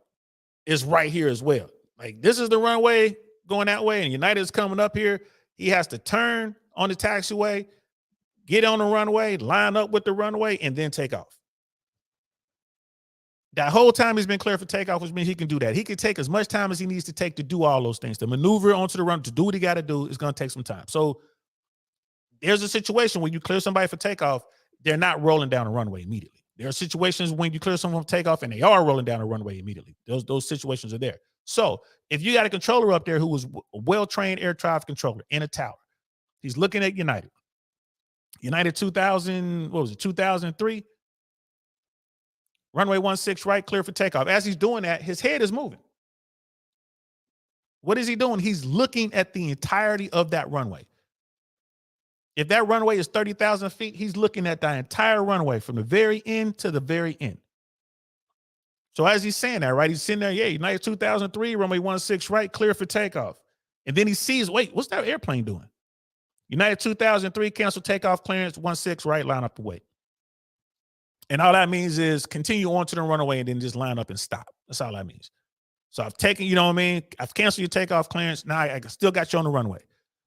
is right here as well. Like this is the runway going that way, and United is coming up here. He has to turn on the taxiway, get on the runway, line up with the runway, and then take off. That whole time he's been clear for takeoff, which means he can do that. He can take as much time as he needs to take to do all those things. To maneuver onto the run, to do what he got to do, is going to take some time. So there's a situation where you clear somebody for takeoff, they're not rolling down the runway immediately. There are situations when you clear someone for takeoff and they are rolling down the runway immediately. Those situations are there. So if you got a controller up there who was a well-trained air traffic controller in a tower, he's looking at United. United 2000, what was it, 2003? Runway 16 right, clear for takeoff. As he's doing that, his head is moving. What is he doing? He's looking at the entirety of that runway. If that runway is 30,000 feet, he's looking at the entire runway from the very end to the very end. So as he's saying that, right, he's sitting there, yeah, United 2003, runway 16 right, clear for takeoff. And then he sees, wait, what's that airplane doing? United 2003, cancel takeoff clearance, 16 right, line up to wait. And all that means is continue on to the runway and then just line up and stop. That's all that means. So I've taken, you know what I mean? I've canceled your takeoff clearance. Now I still got you on the runway.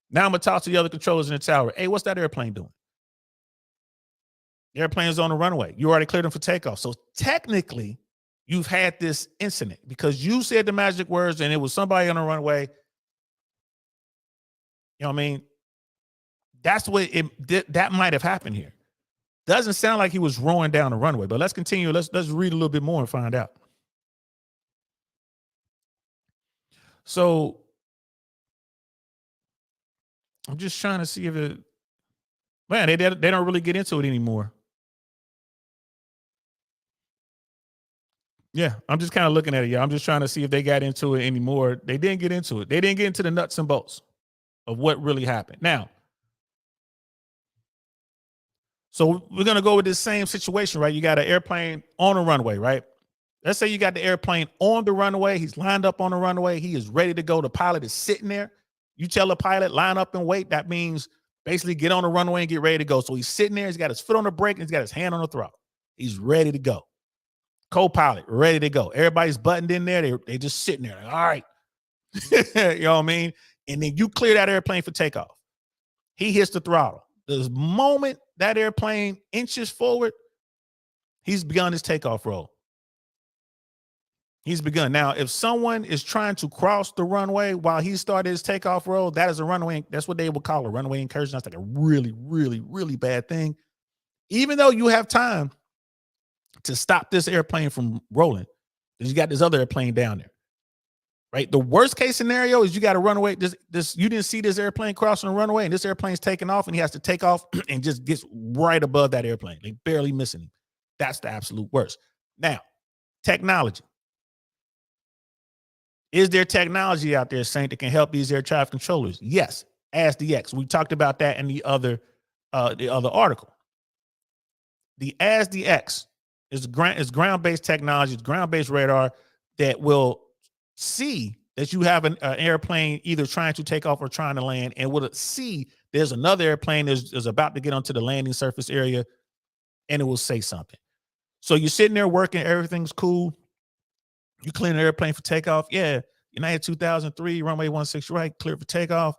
Now I'm going to talk to the other controllers in the tower. Hey, what's that airplane doing? The airplane's on the runway. You already cleared them for takeoff. So technically, you've had this incident because you said the magic words and it was somebody on the runway. You know what I mean? That's what that might have happened here. Doesn't sound like he was rowing down the runway, but let's continue. Let's read a little bit more and find out. So I'm just trying to see if it, Man, they don't really get into it anymore. Yeah, I'm just kind of looking at it. Yeah, I'm just trying to see if they got into it anymore. They didn't get into it. They didn't get into the nuts and bolts of what really happened. Now, so we're gonna go with this same situation, right? You got an airplane on a runway, right? Let's say you got the airplane on the runway. He's lined up on the runway. He is ready to go. The pilot is sitting there. You tell the pilot, line up and wait. That means basically get on the runway and get ready to go. So he's sitting there. He's got his foot on the brake and he's got his hand on the throttle. He's ready to go. Co-pilot, ready to go. Everybody's buttoned in there. They just sitting there. Like, all right. You know what I mean? And then you clear that airplane for takeoff. He hits the throttle. The moment that airplane inches forward, he's begun his takeoff roll. He's begun. Now, if someone is trying to cross the runway while he started his takeoff roll, that is a runway. That's what they would call a runway incursion. That's like a really, really, really bad thing. Even though you have time to stop this airplane from rolling, because you got this other airplane down there. Right. The worst case scenario is you got to run away. This you didn't see this airplane crossing the runway, and this airplane's taking off, and he has to take off and just gets right above that airplane, like barely missing him. That's the absolute worst. Now, technology. Is there technology out there, Saint, that can help these air traffic controllers? Yes. ASDX. We talked about that in the other article. The ASDX is ground-based technology, it's ground-based radar that will see that you have an airplane either trying to take off or trying to land, and will see there's another airplane that's about to get onto the landing surface area, and it will say something. So you're sitting there working, everything's cool. You clean the airplane for takeoff. Yeah, United 2003, runway 16 right, clear for takeoff.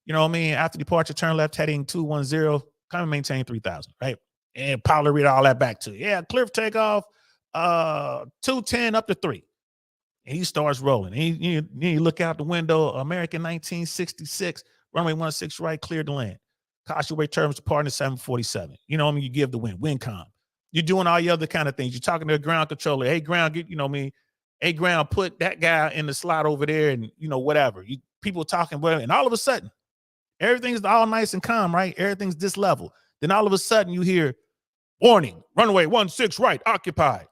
You know what I mean? After departure, turn left, heading 210, kind of maintain 3000, right? And pilot read all that back to you. Yeah, clear for takeoff, 210 up to 3. And he starts rolling. And you look out the window, American 1966, runway 16 right, cleared to land. Caution weight terms to partner 747. You know what I mean? You give the wind com. You're doing all your other kind of things. You're talking to a ground controller. Hey, ground, get, you know what I mean? Hey, ground, put that guy in the slot over there, and whatever. People talking, whatever, and all of a sudden, everything's all nice and calm, right? Everything's this level. Then all of a sudden you hear, warning, runway 16 right, occupied.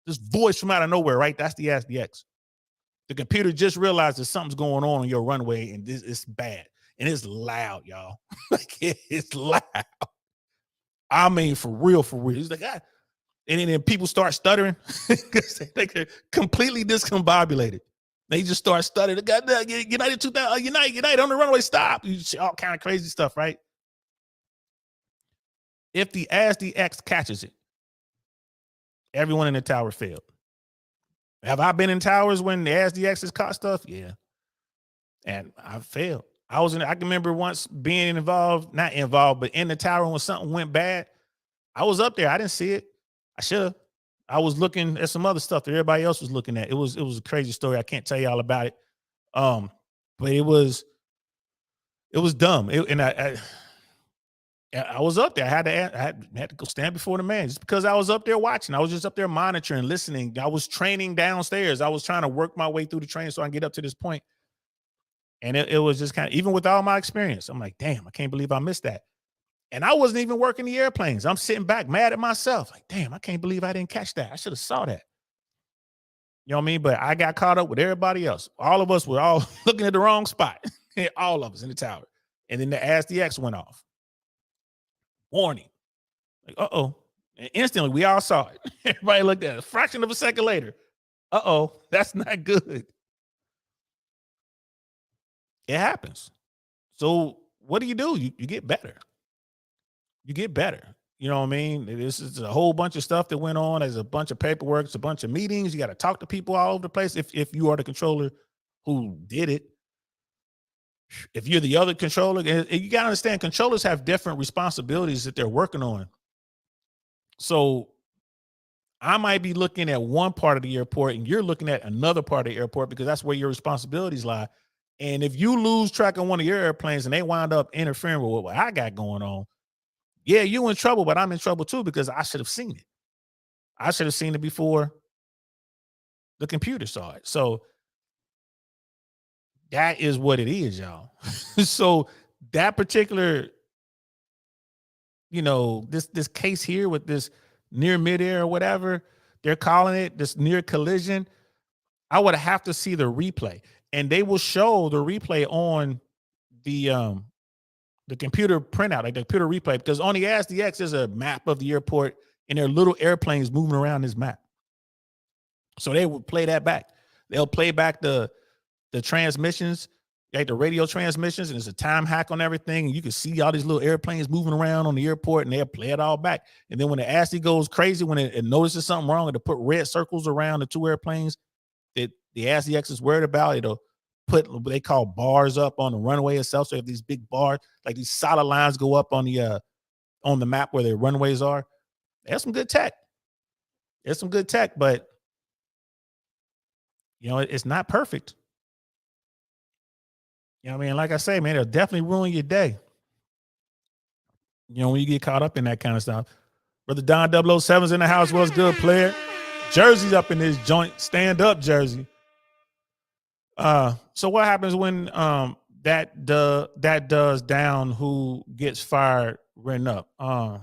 This voice from out of nowhere, right? That's the ASDX. The computer just realized that something's going on your runway, and it's bad. And it's loud, y'all. Like, it's loud. I mean, for real, for real. He's like, ah. And then people start stuttering because they're completely discombobulated. They just start stuttering. United 2000, United on the runway, stop. You see all kind of crazy stuff, right? If the ASDX catches it, everyone in the tower failed. Have I been in towers when the ASDX has caught stuff? Yeah. And I failed. I can remember once being not involved, but in the tower when something went bad. I was up there. I didn't see it. I should have. I was looking at some other stuff that everybody else was looking at. It was a crazy story. I can't tell you all about it. But it was dumb. I was up there. I had to go stand before the man just because I was up there watching. I was just up there monitoring, listening. I was training downstairs. I was trying to work my way through the train so I can get up to this point. And it was just kind of, even with all my experience, I'm like, damn, I can't believe I missed that. And I wasn't even working the airplanes. I'm sitting back mad at myself. Like, damn, I can't believe I didn't catch that. I should have saw that. You know what I mean? But I got caught up with everybody else. All of us were all looking at the wrong spot. All of us in the tower. And then the ASDX went off. Warning. Like, uh-oh. And instantly, we all saw it. Everybody looked at it. A fraction of a second later. Uh-oh, that's not good. It happens. So what do? You get better. You get better. You know what I mean? This is a whole bunch of stuff that went on. There's a bunch of paperwork. It's a bunch of meetings. You got to talk to people all over the place. If you are the controller who did it, if you're the other controller, and you got to understand, controllers have different responsibilities that they're working on. So I might be looking at one part of the airport and you're looking at another part of the airport because that's where your responsibilities lie. And if you lose track of one of your airplanes and they wind up interfering with what I got going on, yeah, you in trouble, but I'm in trouble too because I should have seen it. I should have seen it before the computer saw it. So that is what it is, y'all. So that particular this case here with this near midair or whatever they're calling it, this near collision. I would have to see the replay, and they will show the replay on the computer printout, like the computer replay, because on the ASDX there's a map of the airport, and there are little airplanes moving around this map. So they would play that back. They'll play back the transmissions, like the radio transmissions, and there's a time hack on everything, and you can see all these little airplanes moving around on the airport, and they'll play it all back. And then when the ASD goes crazy, when it notices something wrong, it'll put red circles around the two airplanes that the ASDX is worried about. It'll put what they call bars up on the runway itself. So if these big bars, like these solid lines, go up on the map where the runways are. There's some good tech. There's some good tech, but it's not perfect. You know what I mean? Like I say, man, it'll definitely ruin your day. When you get caught up in that kind of stuff. Brother Don 007's in the house. Was good player. Jersey's up in this joint. Stand up, Jersey. So what happens when that does down? Who gets fired? Written up.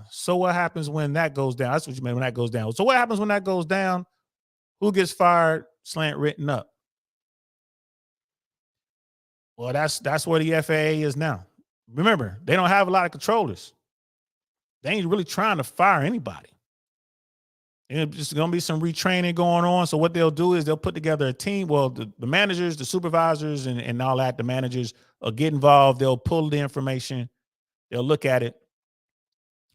So what happens when that goes down? That's what you mean when that goes down. So what happens when that goes down? Who gets fired? Slant written up. Well, that's where the FAA is now. Remember, they don't have a lot of controllers. They ain't really trying to fire anybody. And it's going to be some retraining going on. So what they'll do is they'll put together a team. Well, the managers, the supervisors, and all that, the managers will get involved. They'll pull the information. They'll look at it.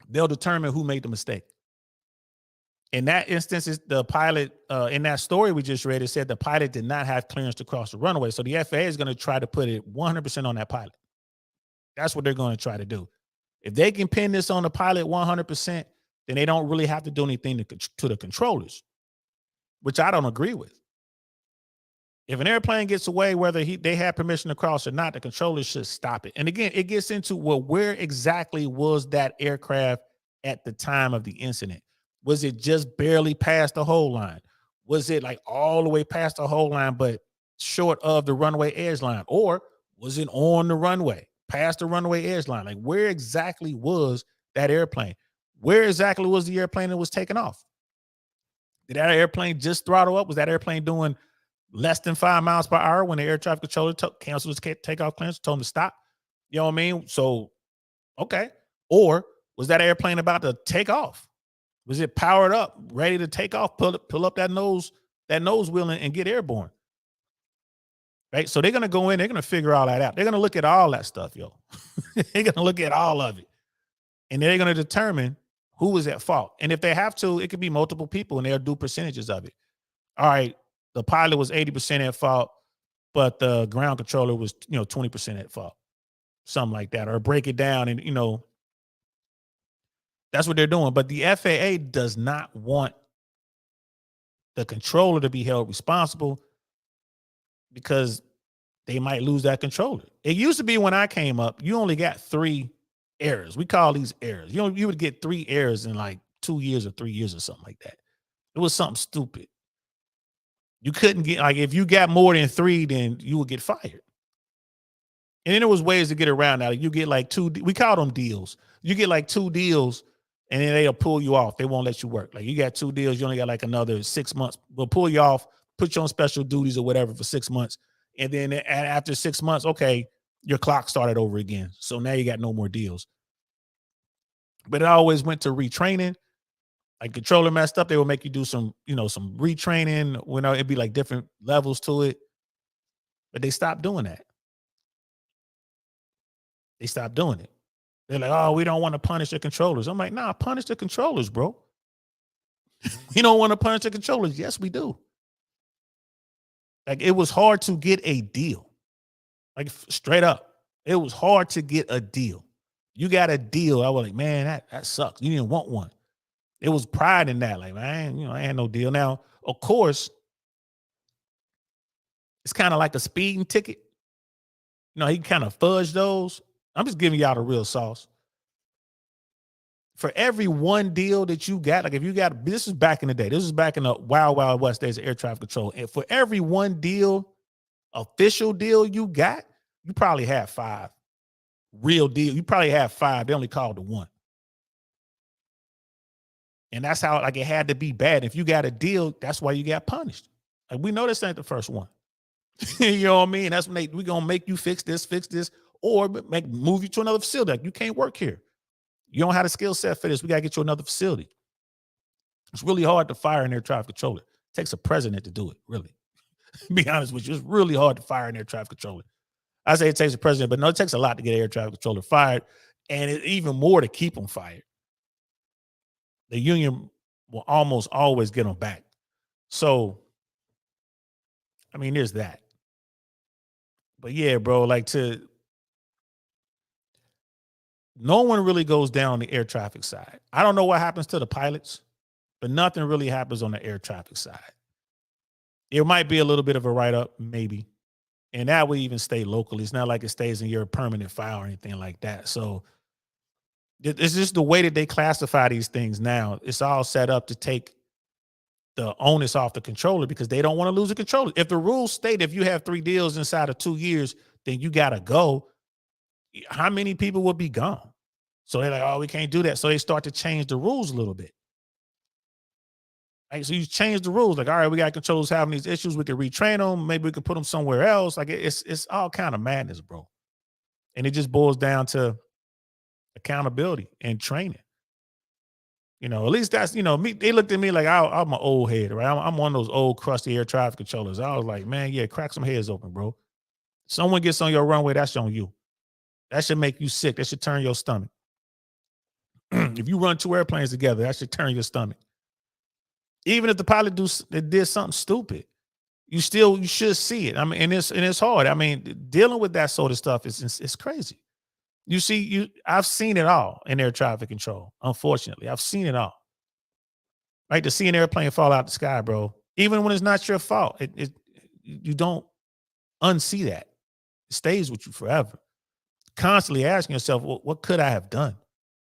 They'll determine who made the mistake. In that instance, is the pilot, in that story we just read, it said the pilot did not have clearance to cross the runway. So the FAA is going to try to put it 100% on that pilot. That's what they're going to try to do. If they can pin this on the pilot 100%, then they don't really have to do anything to the controllers, which I don't agree with. If an airplane gets away, whether they have permission to cross or not, the controllers should stop it. And again, it gets into, well, where exactly was that aircraft at the time of the incident? Was it just barely past the whole line? Was it like all the way past the whole line, but short of the runway edge line? Or was it on the runway, past the runway edge line? Like, where exactly was that airplane? Where exactly was the airplane that was taken off? Did that airplane just throttle up? Was that airplane doing less than 5 miles per hour when the air traffic controller canceled his takeoff clearance, told him to stop? You know what I mean? So, okay. Or was that airplane about to take off? Was it powered up, ready to take off, pull up that nose wheel and get airborne? Right? So they're going to go in, they're going to figure all that out. They're going to look at all that stuff, yo. They're going to look at all of it. And they're going to determine who was at fault. And if they have to, it could be multiple people, and they'll do percentages of it. All right, the pilot was 80% at fault, but the ground controller was, 20% at fault. Something like that. Or break it down and, that's what they're doing. But the FAA does not want the controller to be held responsible because they might lose that controller. It used to be when I came up, you only got 3 errors. We call these errors. You would get 3 errors in like 2 years or 3 years or something like that. It was something stupid. You couldn't get, like, if you got more than 3, then you would get fired. And then there was ways to get around that. You get like 2, we call them deals. You get like 2 deals, and then they'll pull you off. They won't let you work. Like, you got 2 deals, you only got like another 6 months. We'll pull you off, put you on special duties or whatever for 6 months. And then after 6 months, okay, your clock started over again. So now you got no more deals. But it always went to retraining. Like, controller messed up, they will make you do some, some retraining. It'd be like different levels to it. But they stopped doing that. They stopped doing it. They're like, oh, we don't want to punish the controllers. I'm like, nah, punish the controllers, bro. You don't want to punish the controllers? Yes, we do. Like, it was hard to get a deal. Like, straight up, it was hard to get a deal. You got a deal. I was like, man, that sucks. You didn't want one. It was pride in that. Like, man, I ain't no deal. Now, of course, it's kind of like a speeding ticket. He kind of fudge those. I'm just giving y'all the real sauce. For every one deal that you got, like if you got, this is back in the day. This is back in the wild, wild west days of air traffic control. And for every one deal, official deal you got, you probably have 5 real deals. You probably have 5. They only called the one. And that's how, like, it had to be bad. If you got a deal, that's why you got punished. Like, we know this ain't the first one. You know what I mean? That's when we gonna make you fix this, or move you to another facility. Like, you can't work here. You don't have the skill set for this. We gotta get you another facility. It's really hard to fire an air traffic controller. It takes a president to do it, really. Be honest with you, it's really hard to fire an air traffic controller. I say it takes a president, but no, it takes a lot to get an air traffic controller fired, and even more to keep them fired. The union will almost always get them back. So, I mean, there's that. But yeah, bro, no one really goes down the air traffic side. I don't know what happens to the pilots, but nothing really happens on the air traffic side. It might be a little bit of a write-up, maybe. And that would even stay locally. It's not like it stays in your permanent file or anything like that. So it's just the way that they classify these things now. It's all set up to take the onus off the controller because they don't want to lose a controller. If the rules state if you have 3 deals inside of 2 years, then you got to go. How many people would be gone? So they're like, oh, we can't do that. So they start to change the rules a little bit. Right? So you change the rules. Like, all right, we got controllers having these issues. We can retrain them. Maybe we can put them somewhere else. Like, it's all kind of madness, bro. And it just boils down to accountability and training. At least that's, me. They looked at me like I'm an old head, right? I'm one of those old crusty air traffic controllers. I was like, man, yeah, crack some heads open, bro. Someone gets on your runway, that's on you. That should make you sick. That should turn your stomach. If you run 2 airplanes together, that should turn your stomach. Even if the pilot did something stupid, you should see it. I mean, and it's hard. I mean, dealing with that sort of stuff is crazy. I've seen it all in air traffic control. Unfortunately, I've seen it all. Right, to see an airplane fall out the sky, bro. Even when it's not your fault, you don't unsee that. It stays with you forever. Constantly asking yourself, well, what could I have done?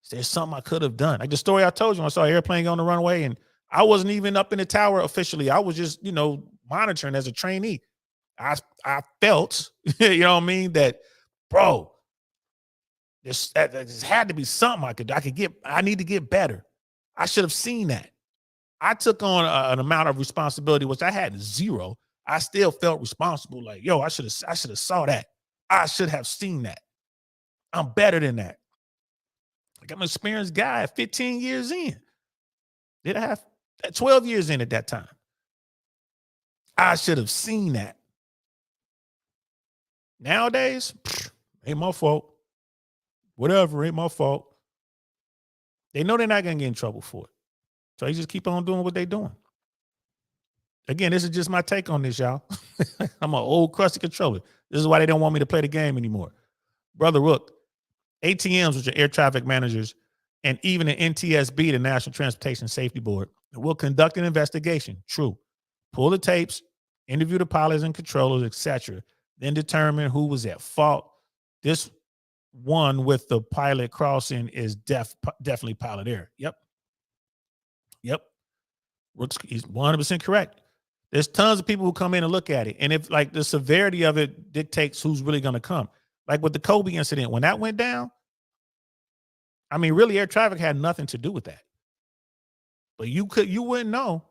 Is there something I could have done? Like the story I told you, I saw an airplane go on the runway and I wasn't even up in the tower officially. I was just, monitoring as a trainee. I felt, you know what I mean, that, bro, there had to be something I need to get better. I should have seen that. I took on an amount of responsibility, which I had 0. I still felt responsible. Like, yo, I should have saw that. I should have seen that. I'm better than that. Like, I'm an experienced guy at 15 years in. Did I have 12 years in at that time? I should have seen that. Nowadays, ain't my fault. Whatever, ain't my fault. They know they're not going to get in trouble for it. So they just keep on doing what they're doing. Again, this is just my take on this, y'all. I'm an old crusty controller. This is why they don't want me to play the game anymore. Brother Rook, ATMs, which are air traffic managers, and even the NTSB, the National Transportation Safety Board, will conduct an investigation. True. Pull the tapes, interview the pilots and controllers, etc. Then determine who was at fault. This one with the pilot crossing is definitely pilot error. Yep. He's 100% correct. There's tons of people who come in and look at it. And if like the severity of it dictates who's really going to come. Like with the Kobe incident, when that went down, I mean, really air traffic had nothing to do with that. But you wouldn't know.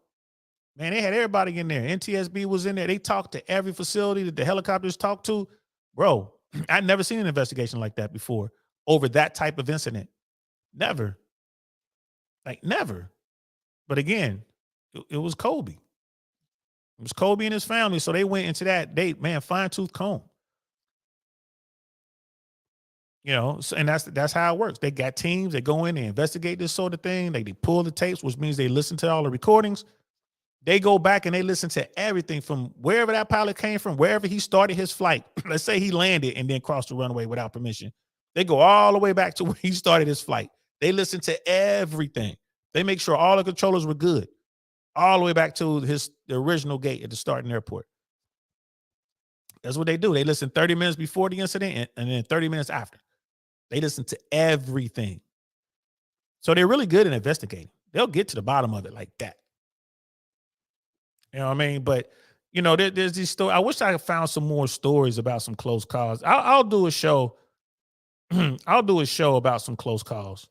Man, they had everybody in there. NTSB was in there. They talked to every facility that the helicopters talked to. Bro, I'd never seen an investigation like that before over that type of incident. Never. Like never. But again, it was Kobe. It was Kobe and his family. So they went into that fine tooth comb. And that's how it works. They got teams that go in and investigate this sort of thing. They pull the tapes, which means they listen to all the recordings. They go back and they listen to everything from wherever that pilot came from, wherever he started his flight. Let's say he landed and then crossed the runway without permission. They go all the way back to where he started his flight. They listen to everything. They make sure all the controllers were good, all the way back to the original gate at the starting airport. That's what they do. They listen 30 minutes before the incident and then 30 minutes after. They listen to everything. So they're really good at investigating. They'll get to the bottom of it like that. You know what I mean? But, there's these stories. I wish I had found some more stories about some close calls. I'll do a show. I'll do a show about some close calls.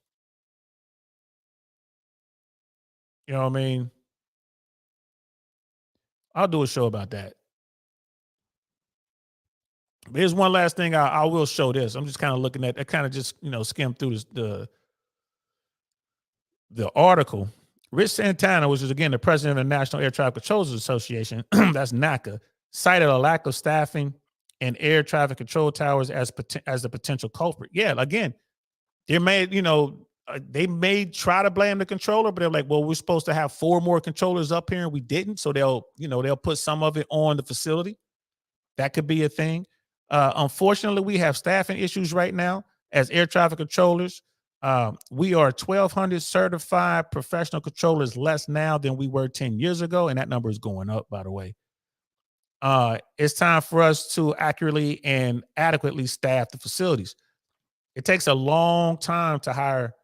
You know what I mean? I'll do a show about that. But here's one last thing I will show this. I'm just kind of looking at, I kind of just, skim through the article. Rich Santana, which is again the president of the National Air Traffic Controllers Association, that's NACA, cited a lack of staffing and air traffic control towers as the potential culprit. Yeah, again, they may try to blame the controller, but they're like, well, we're supposed to have 4 more controllers up here and we didn't, so they'll put some of it on the facility. That could be a thing. Unfortunately, we have staffing issues right now as air traffic controllers. We are 1,200 certified professional controllers less now than we were 10 years ago, and that number is going up, by the way. It's time for us to accurately and adequately staff the facilities. It takes a long time to hire.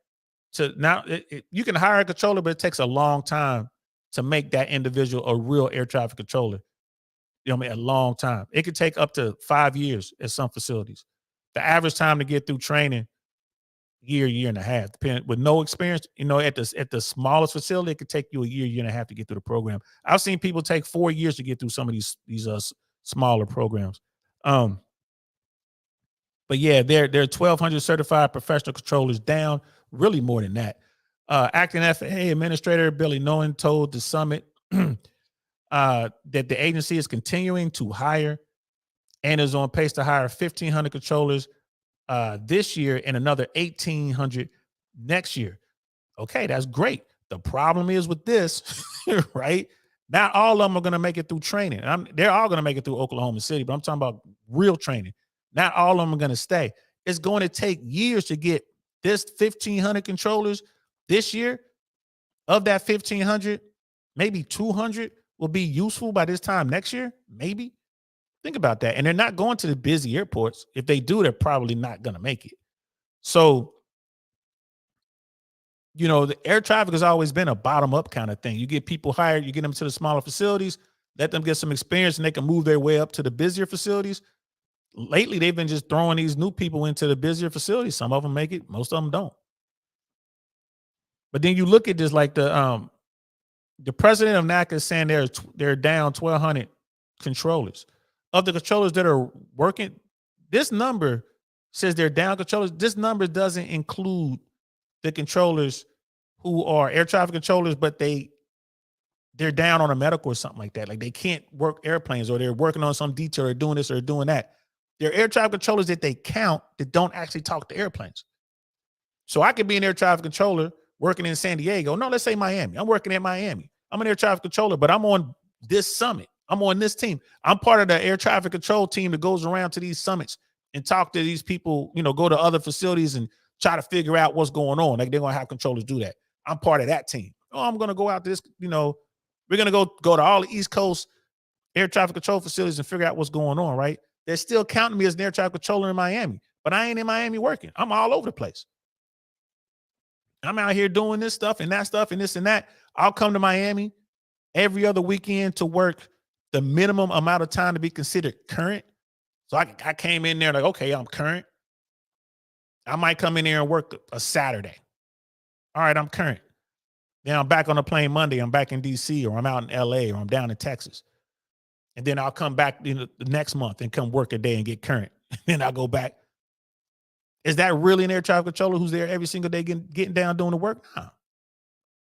You can hire a controller, but it takes a long time to make that individual a real air traffic controller. You know what I mean? A long time. It could take up to 5 years at some facilities. The average time to get through training, year and a half, depending with no experience. At the smallest facility, it could take you a year and a half to get through the program. I've seen people take 4 years to get through some of these smaller programs. But yeah, they're 1,200 certified professional controllers down, really more than that. Acting FAA Administrator Billy Noen told the summit that the agency is continuing to hire and is on pace to hire 1,500 controllers this year and another 1,800 next year. Okay, that's great. The problem is with this, right? Not all of them are going to make it through training. They're all going to make it through Oklahoma City, but I'm talking about real training. Not all of them are going to stay. It's going to take years to get this 1,500 controllers this year. Of that 1,500, maybe 200 will be useful by this time next year. Maybe. Think about that. And they're not going to the busy airports. If they do, they're probably not going to make it. So, the air traffic has always been a bottom-up kind of thing. You get people hired, you get them to the smaller facilities, let them get some experience, and they can move their way up to the busier facilities. Lately, they've been just throwing these new people into the busier facilities. Some of them make it, most of them don't. But then you look at this, like the president of NACA is saying they're down 1,200 controllers. Of the controllers that are working, this number says they're down controllers. This number doesn't include the controllers who are air traffic controllers, but they're down on a medical or something like that. Like they can't work airplanes, or they're working on some detail, or doing this or doing that. They're air traffic controllers that they count that don't actually talk to airplanes. So I could be an air traffic controller working in San Diego. No, let's say Miami. I'm working at Miami. I'm an air traffic controller, but I'm on this summit. I'm on this team. I'm part of the air traffic control team that goes around to these summits and talk to these people, go to other facilities and try to figure out what's going on. Like they're going to have controllers do that. I'm part of that team. Oh, I'm going to go out to this, we're going to go to all the East Coast air traffic control facilities and figure out what's going on, right? They're still counting me as an air traffic controller in Miami, but I ain't in Miami working. I'm all over the place. I'm out here doing this stuff and that stuff and this and that. I'll come to Miami every other weekend to work the minimum amount of time to be considered current. So I came in there like, okay, I'm current. I might come in there and work a Saturday. All right, I'm current. Then I'm back on the plane Monday. I'm back in DC, or I'm out in LA, or I'm down in Texas. And then I'll come back the next month and come work a day and get current. And then I'll go back. Is that really an air traffic controller who's there every single day getting down doing the work? No.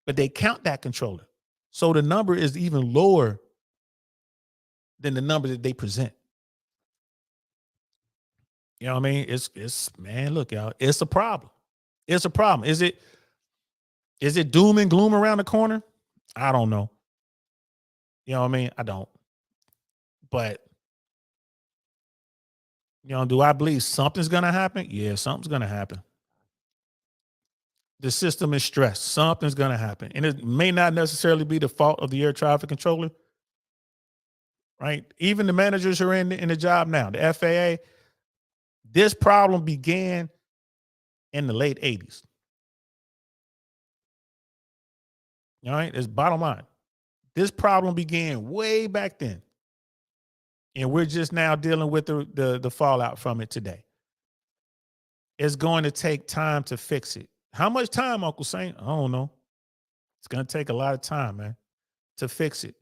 But they count that controller. So the number is even lower than the number that they present. You know what I mean? It's man, look, y'all, it's a problem. It's a problem. Is it doom and gloom around the corner? I don't know. You know what I mean? I don't. But do I believe something's gonna happen? Yeah, something's gonna happen. The system is stressed. Something's gonna happen. And it may not necessarily be the fault of the air traffic controller. Right? Even the managers who are in the job now, the FAA, this problem began in the late 80s. All right, it's bottom line. This problem began way back then. And we're just now dealing with the fallout from it today. It's going to take time to fix it. How much time, Uncle Saint? I don't know. It's going to take a lot of time, man, to fix it.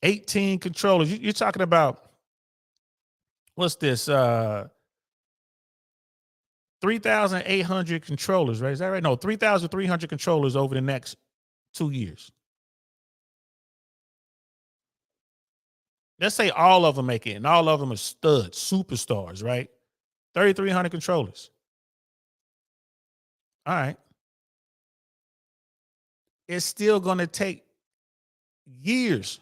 18 controllers. You're talking about what's this? 3,800 controllers, right? Is that right? No, 3,300 controllers over the next 2 years. Let's say all of them make it, and all of them are studs, superstars, right? 3,300 controllers. All right. It's still going to take years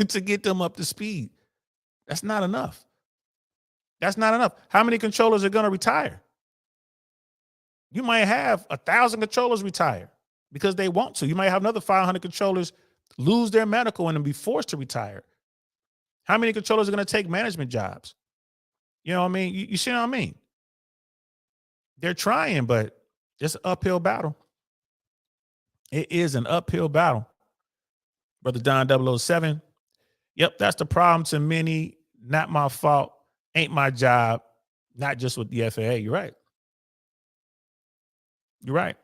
to get them up to speed. That's not enough. That's not enough. How many controllers are going to retire? You might have 1,000 controllers retire because they want to. You might have another 500 controllers lose their medical and be forced to retire. How many controllers are going to take management jobs? You know what I mean? You see what I mean? They're trying, but it's an uphill battle. It is an uphill battle. Brother Don 007. Yep, that's the problem to many. Not my fault. Ain't my job. Not just with the FAA. You're right. You're right.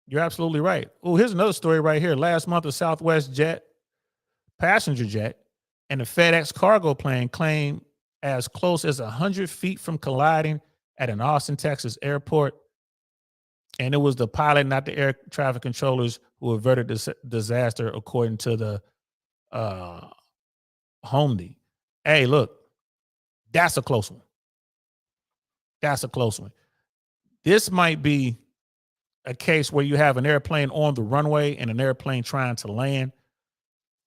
You're absolutely right. Oh, here's another story right here. Last month, a Southwest jet, passenger jet, and a FedEx cargo plane claimed as close as 100 feet from colliding at an Austin, Texas airport. And it was the pilot, not the air traffic controllers, who averted this disaster, according to the Homedy. Hey, look, that's a close one. That's a close one. This might be a case where you have an airplane on the runway and an airplane trying to land.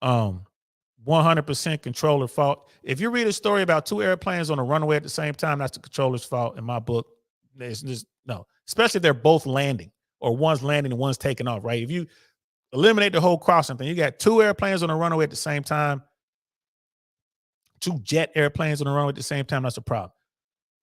100% controller fault. If you read a story about two airplanes on a runway at the same time, that's the controller's fault in my book. There's just no, especially if they're both landing or one's landing and one's taking off, right? If you eliminate the whole crossing thing, you got two airplanes on a runway at the same time, two jet airplanes on the runway at the same time, that's a problem.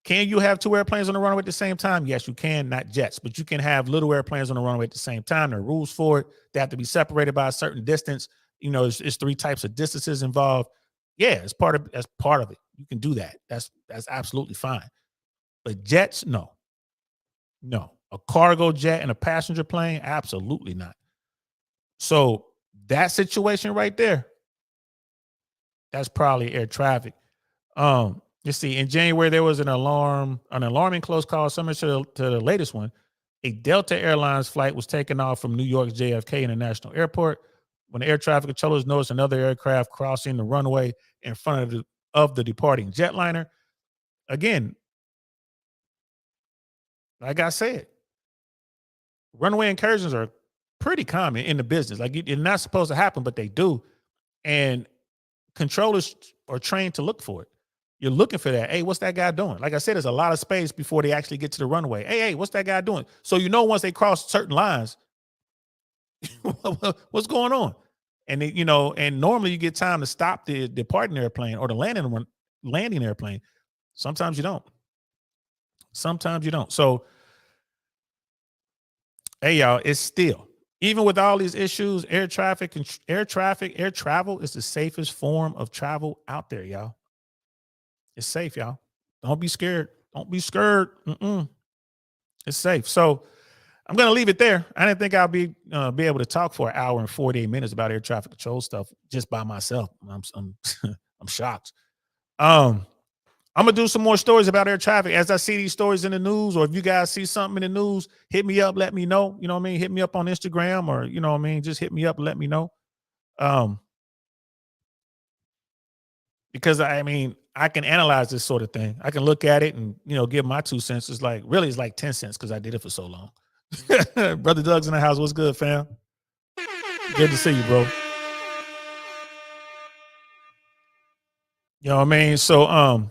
Can you have two airplanes on the runway at the same time? Yes, you can, not jets, but you can have little airplanes on the runway at the same time. There are rules for it. They have to be separated by a certain distance. You know, it's three types of distances involved. Yeah, that's part of it. You can do that. That's absolutely fine. But jets, no. A cargo jet and a passenger plane, absolutely not. So that situation right there, that's probably air traffic. Let's see. In January, there was an alarming close call, similar to the latest one. A Delta Airlines flight was taken off from New York's JFK International Airport when the air traffic controllers noticed another aircraft crossing the runway in front of the departing jetliner. Again, like I said, runway incursions are pretty common in the business. Like, it's not supposed to happen, but they do. And controllers are trained to look for it. You're looking for that. Hey, what's that guy doing? Like I said, there's a lot of space before they actually get to the runway. Hey, what's that guy doing? So once they cross certain lines, what's going on? And and normally you get time to stop the departing airplane or the landing airplane. Sometimes you don't. So, hey, y'all, it's still, even with all these issues, air travel is the safest form of travel out there, y'all. It's safe, y'all. Don't be scared. It's safe. So I'm going to leave it there. I didn't think I'll be able to talk for an hour and 48 minutes about air traffic control stuff just by myself. I'm shocked. I'm gonna do some more stories about air traffic as I see these stories in the news, or if you guys see something in the news, hit me up, let me know. You know what I mean? Hit me up on Instagram, or just hit me up and let me know. Because I can analyze this sort of thing. I can look at it and give my 2 cents. It's like 10 cents because I did it for so long. Brother Doug's in the house. What's good, fam? Good to see you, bro. You know what I mean? So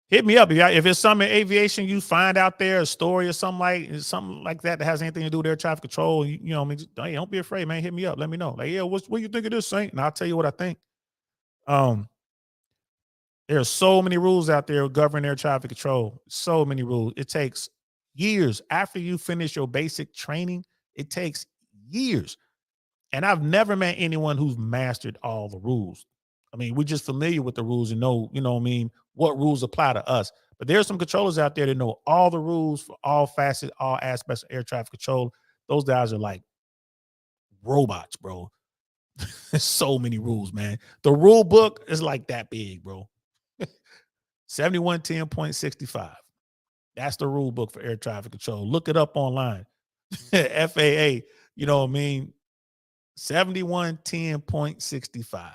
hit me up if it's something in aviation you find out there, a story or something like that has anything to do with air traffic control. Hey, don't be afraid, man. Hit me up. Let me know. Like, yeah, what do you think of this, Saint? And I'll tell you what I think. There are so many rules out there governing air traffic control. So many rules. It takes years after you finish your basic training. It takes years. And I've never met anyone who's mastered all the rules. We're just familiar with the rules and know, what rules apply to us. But there's some controllers out there that know all the rules for all facets, all aspects of air traffic control. Those guys are like robots, bro. There's so many rules, man. The rule book is like that big, bro. 7110.65. That's the rule book for air traffic control. Look it up online. FAA, you know what I mean? 7110.65.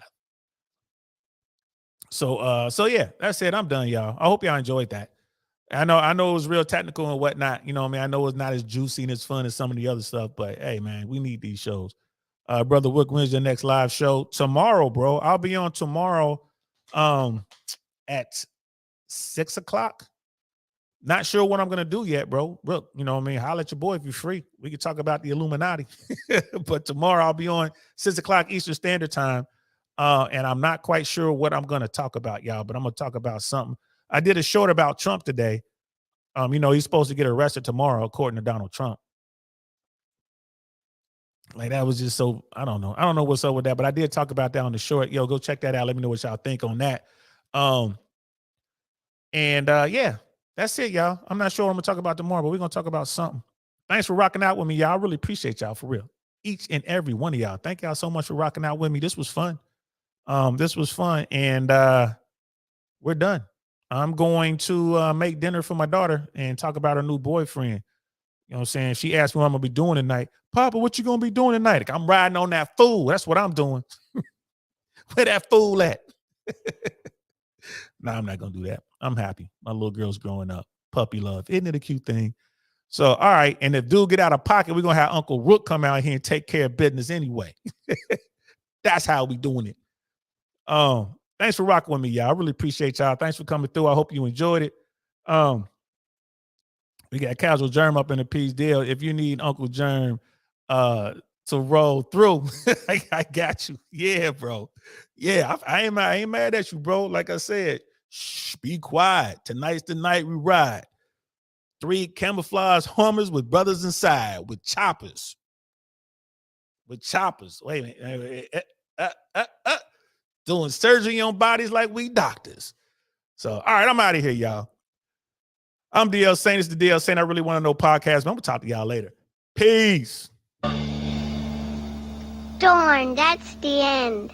So yeah, that's it. I'm done, y'all. I hope y'all enjoyed that. I know it was real technical and whatnot. You know what I mean? I know it's not as juicy and as fun as some of the other stuff, but hey, man, we need these shows. Brother Wook, when's your next live show? Tomorrow, bro. I'll be on tomorrow at 6 o'clock. Not sure what I'm gonna do yet, bro. Look, you know what I mean? Holler at your boy if you're free. We can talk about the Illuminati. But tomorrow I'll be on 6 o'clock Eastern Standard Time. And I'm not quite sure what I'm gonna talk about, y'all, but I'm gonna talk about something. I did a short about Trump today. You know, he's supposed to get arrested tomorrow, according to Donald Trump. Like, that was just so, I don't know. I don't know what's up with that, but I did talk about that on the short. Yo, go check that out. Let me know what y'all think on that. Yeah, that's it, y'all. I'm not sure what I'm gonna talk about tomorrow, but we're gonna talk about something. Thanks for rocking out with me, y'all. I really appreciate y'all, for real. Each and every one of y'all. Thank y'all so much for rocking out with me. This was fun. And we're done. I'm going to make dinner for my daughter and talk about her new boyfriend. You know what I'm saying? She asked me what I'm gonna be doing tonight. Papa, what you gonna be doing tonight? Like, I'm riding on that fool. That's what I'm doing. Where that fool at? Nah, I'm not gonna do that. I'm happy. My little girl's growing up. Puppy love. Isn't it a cute thing? So, all right. And if dude get out of pocket, we're gonna have Uncle Rook come out here and take care of business anyway. That's how we doing it. Thanks for rocking with me, y'all. I really appreciate y'all. Thanks for coming through. I hope you enjoyed it. We got Casual Germ up in the piece deal. If you need Uncle Germ to roll through, I got you. Yeah, bro. Yeah, I ain't mad at you, bro. Like I said, shh, be quiet. Tonight's the night we ride. 3 camouflage Hummers with brothers inside, with choppers. Wait a minute. Doing surgery on bodies like we doctors. So, all right, I'm out of here, y'all. I'm DL Saint. It's the DL Saint I Really Want to Know podcast. But I'm going to talk to y'all later. Peace. Darn, that's the end.